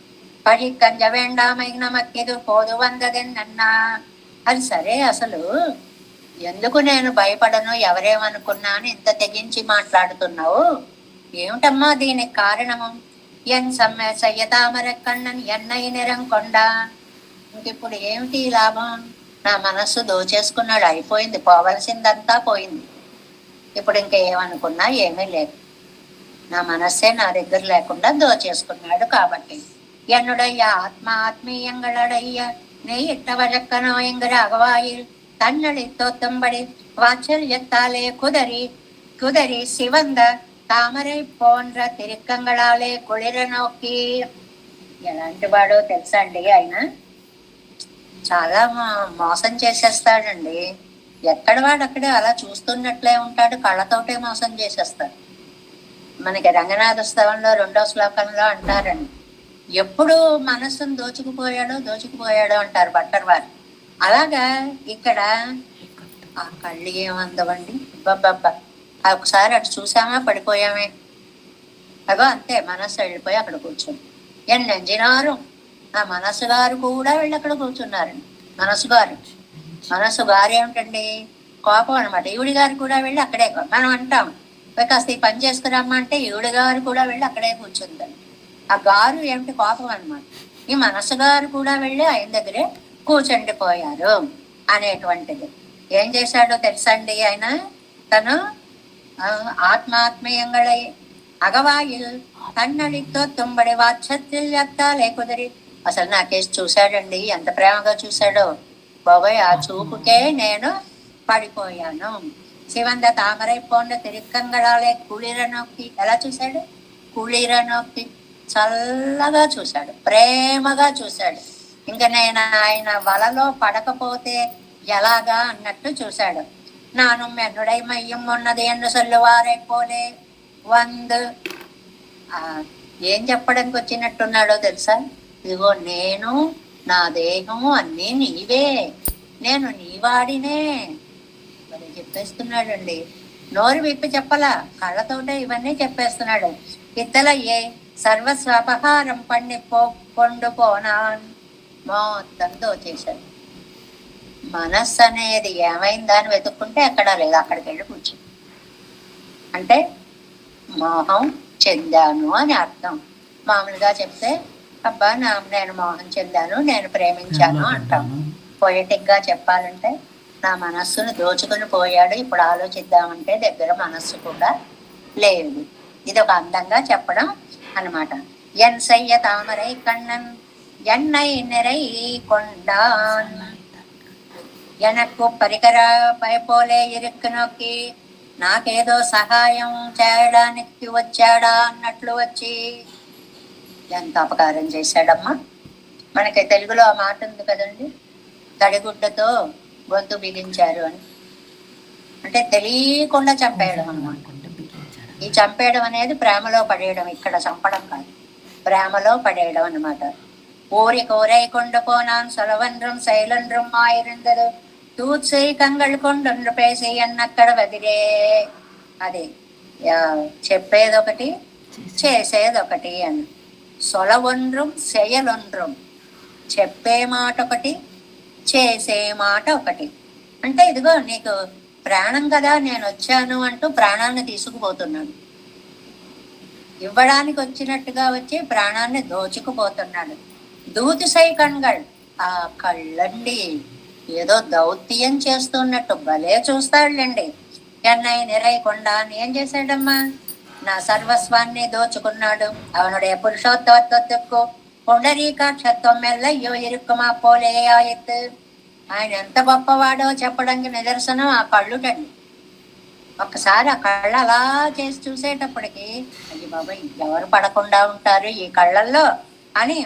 పడి కంజ వేండామైన మక్కిదు పోదు వందదెన్నన్నా. అది సరే, అసలు ఎందుకు నేను భయపడను, ఎవరేమనుకున్నా అని ఇంత తెగించి మాట్లాడుతున్నావు, ఏమిటమ్మా దీనికి కారణము? ఎన్ సమ్మె సయ్యతామర కണ്ണన్ ఎన్నై నిరం కొండ. ఇంకిప్పుడు ఏమిటి లాభం? నా మనస్సు దోచేసుకున్నాడు, అయిపోయింది, పోవలసిందంతా పోయింది. ఇప్పుడు ఇంకేమనుకున్నా ఏమీ లేదు, నా మనస్సే నా దగ్గర లేకుండా దోచేసుకున్నాడు. కాబట్టి ఎన్నుడయ్యా ఆత్మ ఆత్మీయంగళడయ్య నీ ఇట్ట వழக்கனோ என்கிற அகவாயில் தன்னடி தோத்தம்படி வாச்சல்யத்தாலே குதறி குதறி சிவந்த తామరై పోండ్ర తిరికంగళాలే కుళిర నొక్కి. ఎలాంటి వాడో తెలుసా అండి ఆయన? చాలా మోసం చేసేస్తాడండి. ఎక్కడ వాడు అక్కడే అలా చూస్తున్నట్లే ఉంటాడు, కళ్ళతోటే మోసం చేసేస్తాడు. మనకి రంగనాథోత్సవంలో 2వ శ్లోకంలో అంటారండి, ఎప్పుడు మనస్సును దోచుకుపోయాడో అంటారు భట్టర్ వారు. అలాగా ఇక్కడ ఆ కళ్ళు ఏమందవండి, బాబ్బా ఒకసారి అటు చూసామా పడిపోయామే, అగో అంతే మనస్సు వెళ్ళిపోయి అక్కడ కూర్చుంది. ఎన్నెంజినారు ఆ మనస్సు గారు కూడా వెళ్ళి అక్కడ కూర్చున్నారండి. మనస్సు గారు ఏమిటండి? కోపం అనమాట. ఈవిడి గారు కూడా వెళ్ళి అక్కడే, మనం అంటాం కాస్త ఈ పని చేసుకురమ్మా అంటే ఈవిడ గారు కూడా వెళ్ళి అక్కడే కూర్చుందని. ఆ గారు ఏమిటి? కోపం అనమాట. ఈ మనసు గారు కూడా వెళ్ళి ఆయన దగ్గరే కూర్చుండిపోయారు అనేటువంటిది. ఏం చేశాడో తెలుసండి ఆయన? తను ఆత్మాత్మీయంగళై అగవాయిల్ కన్నడితో తుంబడి వాత్సల్యత్తాలే కుదిరి. అసలు నాకేసి చూశాడండి, ఎంత ప్రేమగా చూశాడో బాబాయ్. ఆ చూపుకే నేను పడిపోయాను. శివంద తామరై పోండ తిరిక్కంగళాలే కుళిర నొక్కి. ఎలా చూశాడు? కుళిర నొక్కి చల్లగా చూశాడు, ప్రేమగా చూశాడు. ఇంకా నేను ఆయన వలలో పడకపోతే ఎలాగా అన్నట్టు చూశాడు. నాను మెన్నుడై మయ్యం ఉన్నది ఎండు సొల్లువారై పోలే వందు. ఏం చెప్పడానికి వచ్చినట్టున్నాడో తెలుసా? ఇదిగో నేను, నా దేహం అన్నీ నీవే, నేను నీవాడినే మరి చెప్పేస్తున్నాడండి. నోరు విప్పి చెప్పలా, కళ్ళతోటే ఇవన్నీ చెప్పేస్తున్నాడు. ఇద్దలయ్యే సర్వస్వపహారం కొండు పోనా మొత్తం దోచేశాడు. మనస్సు అనేది ఏమైందని వెతుక్కుంటే ఎక్కడా లేదు, అక్కడికి వెళ్ళి కూర్చో. అంటే మోహం చెందాను అని అర్థం. మామూలుగా చెప్తే అబ్బా నేను మోహం చెందాను, నేను ప్రేమించాను అంటాం. పొయిటిక్ గా చెప్పాలంటే నా మనస్సును దోచుకుని పోయాడు, ఇప్పుడు ఆలోచిద్దామంటే దగ్గర మనస్సు కూడా లేదు. ఇది ఒక అందంగా చెప్పడం అన్నమాట. ఎన్ సయ్య తామరై కண்ணన్ ఎన్నై నిరై కొండాన్ ఎనక్కు పరికర పైపోలే ఇరుక్కు నొక్కి. నాకేదో సహాయం చేయడానికి వచ్చాడా అన్నట్లు వచ్చి ఎంత అపకారం చేశాడమ్మా. మనకి తెలుగులో ఆ మాట ఉంది కదండి, తడిగుడ్డతో గొంతు బిగించారు అని. అంటే తెలియకుండా చంపేయడం అన్నమాట. ఈ చంపేయడం అనేది ప్రేమలో పడేయడం, ఇక్కడ చంపడం కాదు, ప్రేమలో పడేయడం అన్నమాట. ఊరి కోరై కొండు పోనాన్ సొలవన్రం శైలండ్రం ఆయిరుందరు తూత్సై కంగళ్ కొండు పేసై అన్నక్కడ వదిలే. అది చెప్పేదొకటి చేసేదొకటి అని. సొలవొండ్రం శయలొండ్రం, చెప్పే మాట ఒకటి, చేసే మాట ఒకటి. అంటే ఇదిగో నీకు ప్రాణం కదా నేను వచ్చాను అంటూ ప్రాణాన్ని తీసుకుపోతున్నాడు. ఇవ్వడానికి వచ్చినట్టుగా వచ్చి ప్రాణాన్ని దోచుకుపోతున్నాడు. దూతిసై కణ్గళ్, ఆ కళ్ళండి ఏదో దౌత్యం చేస్తున్నట్టు భలే చూస్తాడులేండి. ఎన్నై నిరైకుండా ఏం చేశాడమ్మా? నా సర్వస్వాన్ని దోచుకున్నాడు. అవనుడే పురుషోత్తవత్వకు పుండరీకాక్షత్వం మెల్లయ్యో ఇరుక్కుమా పోలే ఆయత్. ఆయన ఎంత గొప్పవాడో చెప్పడానికి నిదర్శనం ఆ కళ్ళుటండి. ఒక్కసారి ఆ కళ్ళు అలా చేసి చూసేటప్పటికి అయ్యి బాబాయ్ ఎవరు పడకుండా ఉంటారు ఈ కళ్ళల్లో అని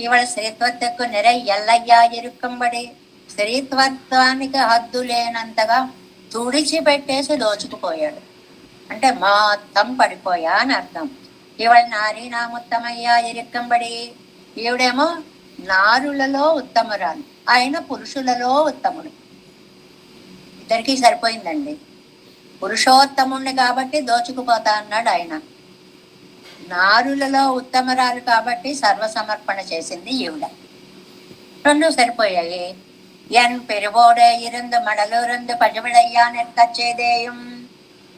ఇవాళ స్త్రీత్వత్కు నిరై ఎల్లయ్యా ఇరుక్కంబడి. స్త్రీత్వత్వానికి హద్దు లేనంతగా తుడిచిపెట్టేసి దోచుకుపోయాడు. అంటే మొత్తం పడిపోయా అని అర్థం. ఇవాళ నారీ నాముత్తమయ్యా ఇరుక్కంబడి. ఈవిడేమో నారులలో ఉత్తమురాలు, ఆయన పురుషులలో ఉత్తముడు. ఇద్దరికీ సరిపోయిందండి. పురుషోత్తముణ్ణి కాబట్టి దోచుకుపోతా అన్నాడు ఆయన. నారులలో ఉత్తమరాలు కాబట్టి సర్వసమర్పణ చేసింది ఈవిడ. రెండు సరిపోయాయి. ఎన్ పెరువోడే ఇరుందు మడలూరుందు పజమిడయ్యా నెక్కచ్చేదేయం.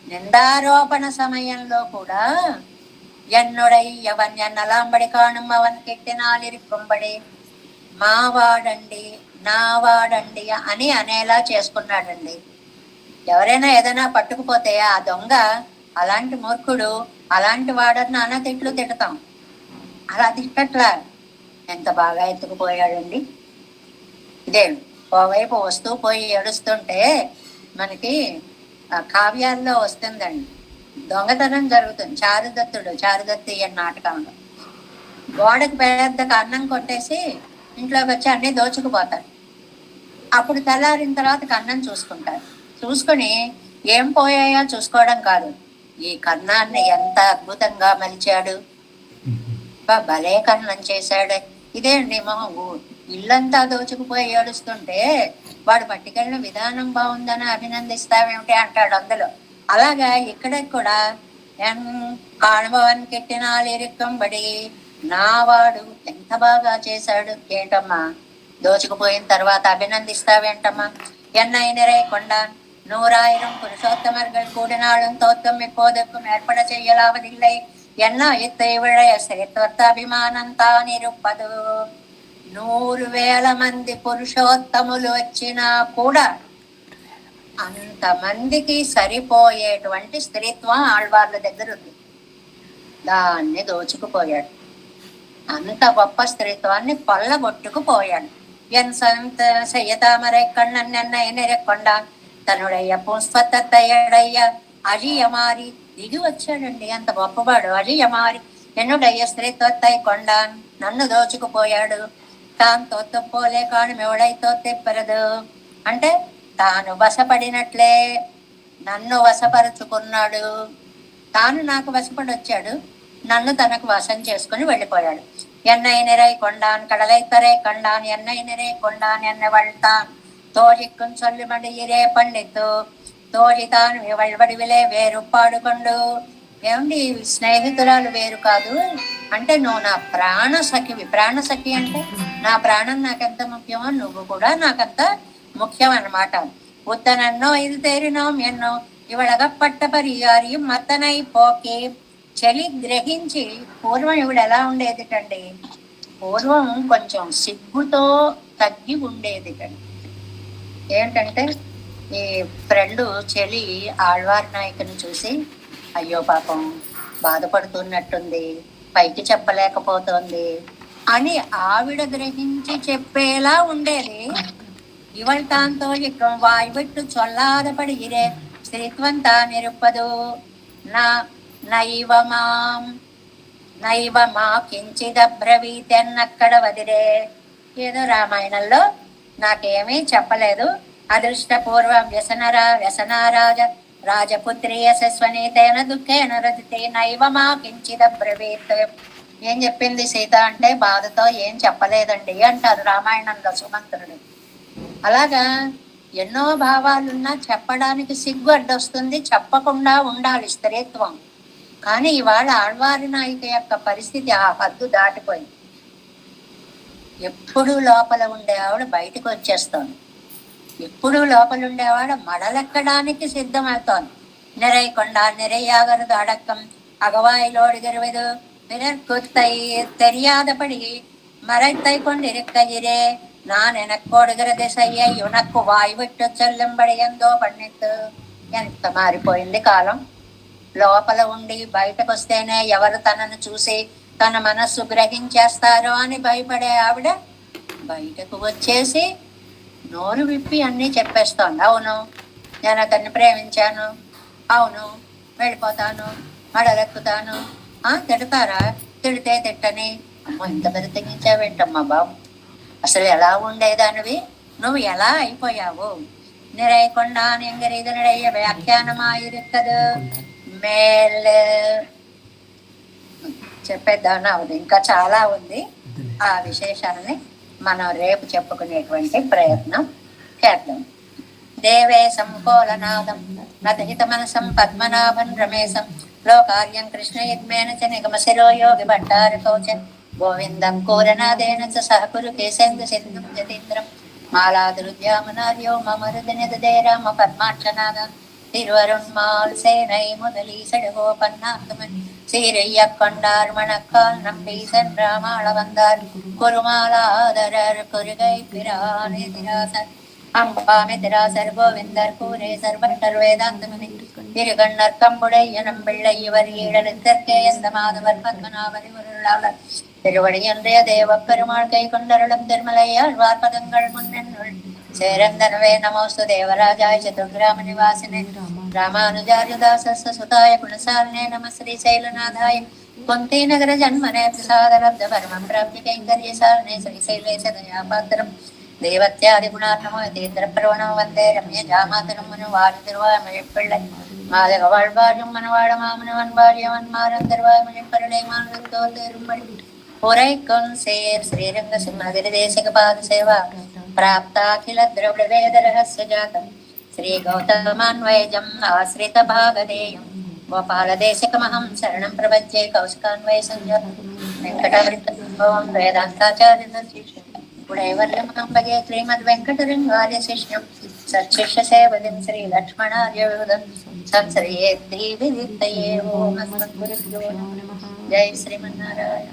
నిందారోపణ సమయంలో కూడా ఎన్నుడై ఎవన్ ఎన్నలాంబడి కాణం అవన్ కెట్టినాలిరుక్కుంబడి. మావాడండి నావాడండి అని అనేలా చేసుకున్నాడండి. ఎవరైనా ఏదైనా పట్టుకుపోతే ఆ దొంగ అలాంటి మూర్ఖుడు అలాంటి వాడని నాన్న తిట్లు తిడతాం, అలా తిట్టట్లా. ఎంత బాగా ఎత్తుకుపోయాడండి. ఇదే ఓవైపు వస్తూ పోయి ఏడుస్తుంటే మనకి కావ్యాల్లో వస్తుందండి, దొంగతనం జరుగుతుంది. చారుదత్తి అన్న నాటకంలో గోడకు పెద్ద కన్నం కొట్టేసి ఇంట్లోకి వచ్చి అన్ని దోచుకుపోతారు. అప్పుడు తెల్లారిన తర్వాత కన్నం చూసుకుంటారు. చూసుకుని ఏం పోయాయో చూసుకోవడం కాదు, ఈ కన్నాన్ని ఎంత అద్భుతంగా మలిచాడు, భలే కన్నం చేశాడు. ఇదే అండి ఇల్లంతా దోచుకుపోయి ఏడుస్తుంటే వాడు పట్టుకెళ్ళిన విధానం బాగుందని అభినందిస్తావేమిటి అంటాడు అందులో. అలాగా ఇక్కడ కూడా కాణభవన్ కెట్టినాలిరుక్కంబడి, నా వాడు ఎంత బాగా చేశాడు. ఏంటమ్మా దోచుకుపోయిన తర్వాత అభినందిస్తావేంటమ్మా? ఎన్నైనరే కొండ நூறாயிரம் புருஷோத்தமர்கள் கூடினாலும் தோத்தம் இப்போதுக்கும் ஏற்பட செய்யலாவதில்லை. என்ன இத்தை விழைய சேத்தொத்த అభిమానం తానిరుపదు. 100,000 మంది పురుషోత్తములు వచ్చినా కూడా అంతమందికి సరిపోయేటువంటి స్త్రీత్వం ఆళ్వార్ల దగ్గర ఉంది. దాన్ని దోచుకుపోయాడు. అంత గొప్ప స్త్రీత్వాన్ని కొల్లగొట్టుకుపోయాడు. செய்யதாமரை கண்ணன் என்னை நிறకొండాன் తనుడయ్య పుష్పతయ్యడయ్య అజియమారి దిగి వచ్చాడండి. అంత గొప్పవాడు అజియమారి ఎన్నుడయ్య స్త్రీత్వత్తై కొండాన్, నన్ను దోచుకుపోయాడు. తాను తోత్తుపోలే కాను ఎవడైతో తెప్పరదు అంటే తాను వశపడినట్లే నన్ను వశపరుచుకున్నాడు. తాను నాకు వశపడి వచ్చాడు, నన్ను తనకు వశం చేసుకుని వెళ్ళిపోయాడు. ఎన్నై నిறை కొండాన్ కడలై తரை కండాన్ ఎన్నై నిறை కొండాన్ ఎన్న వళ్తాన్ తోజిక్కుం చొల్లుమడి ఇరే పండిత్తు తోజితాను వడివిలే వేరు పాడుకొండు. ఏమండి స్నేహితురాలు వేరు కాదు అంటే నువ్వు నా ప్రాణ సఖివి. ప్రాణ సఖి అంటే నా ప్రాణం నాకెంత ముఖ్యమో నువ్వు కూడా నాకంత ముఖ్యం అన్నమాట. ఉత్తనన్నో ఇది తేరినో ఎన్నో ఇవడగప్పట్ట పరిహారి మత్తనై పోకి చలి గ్రహించి. పూర్వం ఇవిడ ఎలా ఉండేదిటండి, పూర్వం కొంచెం సిగ్గుతో తగ్గి ఉండేదిటండి. ఏంటంటే ఈ ఫ్రెండు చెలి ఆళ్వార్ నాయకుని చూసి అయ్యో పాపం బాధపడుతున్నట్టుంది, పైకి చెప్పలేకపోతుంది అని ఆవిడ గ్రహించి చెప్పేలా ఉండేది. ఇవళ తాంతో వాయుబెట్టు చొల్లాదపడి ఇరే స్త్రీత్వం తానిరుపదు. నా నైవ మా కించిదబ్రవీతి అన్నక్కడ వదిలే. ఏదో రామాయణంలో నాకేమీ చెప్పలేదు. అదృష్టపూర్వ వ్యసనారాజ రాజపుత్రి యశస్వనీతేన దుఃఖేన రదితే నైవ మా కించిదబ్రవీత్. ఏం చెప్పింది సీత అంటే బాధతో ఏం చెప్పలేదండి అంటారు రామాయణంలో సుమంత్రుడు. అలాగా ఎన్నో భావాలున్నా చెప్పడానికి సిగ్గు అడ్డొస్తుంది, చెప్పకుండా ఉండాలి స్త్రీత్వం. కానీ ఇవాళ ఆళ్వారి నాయిక యొక్క పరిస్థితి ఆ హద్దు దాటిపోయింది. ఎప్పుడూ లోపల ఉండే ఆవిడ బయటకు వచ్చేస్తోంది, ఎప్పుడూ లోపల ఉండేవాడ మడలెక్కడానికి సిద్ధమవుతోంది. నిறை కొండాన్ நிறையாகிறது அடக்கம் அகவாயிலோடுகிறது பிறர்க்குத்தை தெரியாதபடி மறைத்தை கொண்டிருக்கையிலே நான் எனக்கோడుகிறது செய்ய ఉనక్కు వాయి విట్టు చెల్లింబడి ఎందో పండిత్తు. ఎంత మారిపోయింది కాలం. లోపల ఉండి బయటకు వస్తేనే ఎవరు తనను చూసి తన మనస్సు గ్రహించేస్తారో అని భయపడే ఆవిడ బయటకు వచ్చేసి నోరు విప్పి అన్నీ చెప్పేస్తోంది. అవును నేను అతన్ని ప్రేమించాను, అవును వెళ్ళిపోతాను, మడలెక్కుతాను. తిడతారా, తిడితే తిట్టని. అమ్మో ఇంత బెదిరించావేంటమ్మా బాబు, అసలు ఎలా ఉండేదానివి, నువ్వు ఎలా అయిపోయావు. నిறை కొండాన్ ఎంగరీదనడయ్య వ్యాఖ్యానమాయిరుక్కదు మేల్. చెప్పేద్దామని అవుతుంది, ఇంకా చాలా ఉంది. ఆ విశేషాలని మనం రేపు చెప్పుకునేటువంటి ప్రయత్నం చేద్దాం. దేవే సంకోలనాదం నదహిత మనసం పద్మనాభం రమేశం లోకార్యం కృష్ణ యజ్ఞేన చ నిగమ శిరో యోగి భట్టారకౌచ గోవిందం కోరనాదేన చ సహకురు కేశేంద్ర సింధుం జతీంద్రం మాలాదురుద్యామనార్యో మమరుదనిదే రామ పద్మాక్షనాద తిరువరుణ్మాల్ సేనై முதலி சடுகோபன்னாத்துமன் சீரைய கொண்டார் மணக்கால் நம்பி சென்றாமாள வந்தார் குருமாலாதரர் குருகை பிரானேதிராசர் அம்பாமிதிராசர் கோவிந்தர் கூரே சர்வட்டர் வேதாந்தமணி இருகண்ணர் கம்புடைய நம்பிள்ளை இவர் ஈழலுக்கே எந்த மாதவர் பத்மநாபரி உருளாளர் திருவடி என்றே தேவ பெருமாள் கை கொண்டருளும் திருமலையால் வார்பதங்கள் முன்னென்னுள் சேரந்தனவே நமோஸ்து தேவராஜாய சதுர்கிராம நிவாசினே ராமானுஜாரியதாசஸ்ய சுதாய குணசாலினே நம ஸ்ரீ சைலநாதாய குந்தி நகர ஜன்மனே பிரசாதரப்த பரமம் பிராப்தி கைங்கர்யசாலினே ஸ்ரீசைலேச தயாபாத்திரம் தேவத்யாதி குணார்ணமோ யதீந்திர பிரவணோ வந்தே ரம்ய ஜாமாதனம் மனு வாழ திருவாய் மழைப்பிள்ளை மாதக வாழ்வாழும் மனவாழ மாமனவன் வாழியவன் மாறன் திருவாய் மழைப்பருளை மாநிலத்தோ தேரும்படி உரைக்கும் சேர் ஸ்ரீரங்க சிம்மகிரி தேசிக பாத சேவா प्राप्ताखिल द्रविड वेद रहस्य जातम् श्री गौतमान्वयजम् आश्रित भागधेयम् गोपाल देशिकमहं शरणं प्रपद्ये कौशिकान्वय संजातम् वेङ्कटवृत्तम् वेदान्ताचार्य शिष्यम् गुणैवर्यमहं भजे श्रीमद् वेङ्कटरङ्गार्य शिष्यम् సత్శిష్య సేవదిం శ్రీ లక్ష్మణార్యవిదం సంశ్రయే దేవి విత్తయే ఓం అస్మద్గురుభ్యో నమః. జై శ్రీమన్నారాయణ.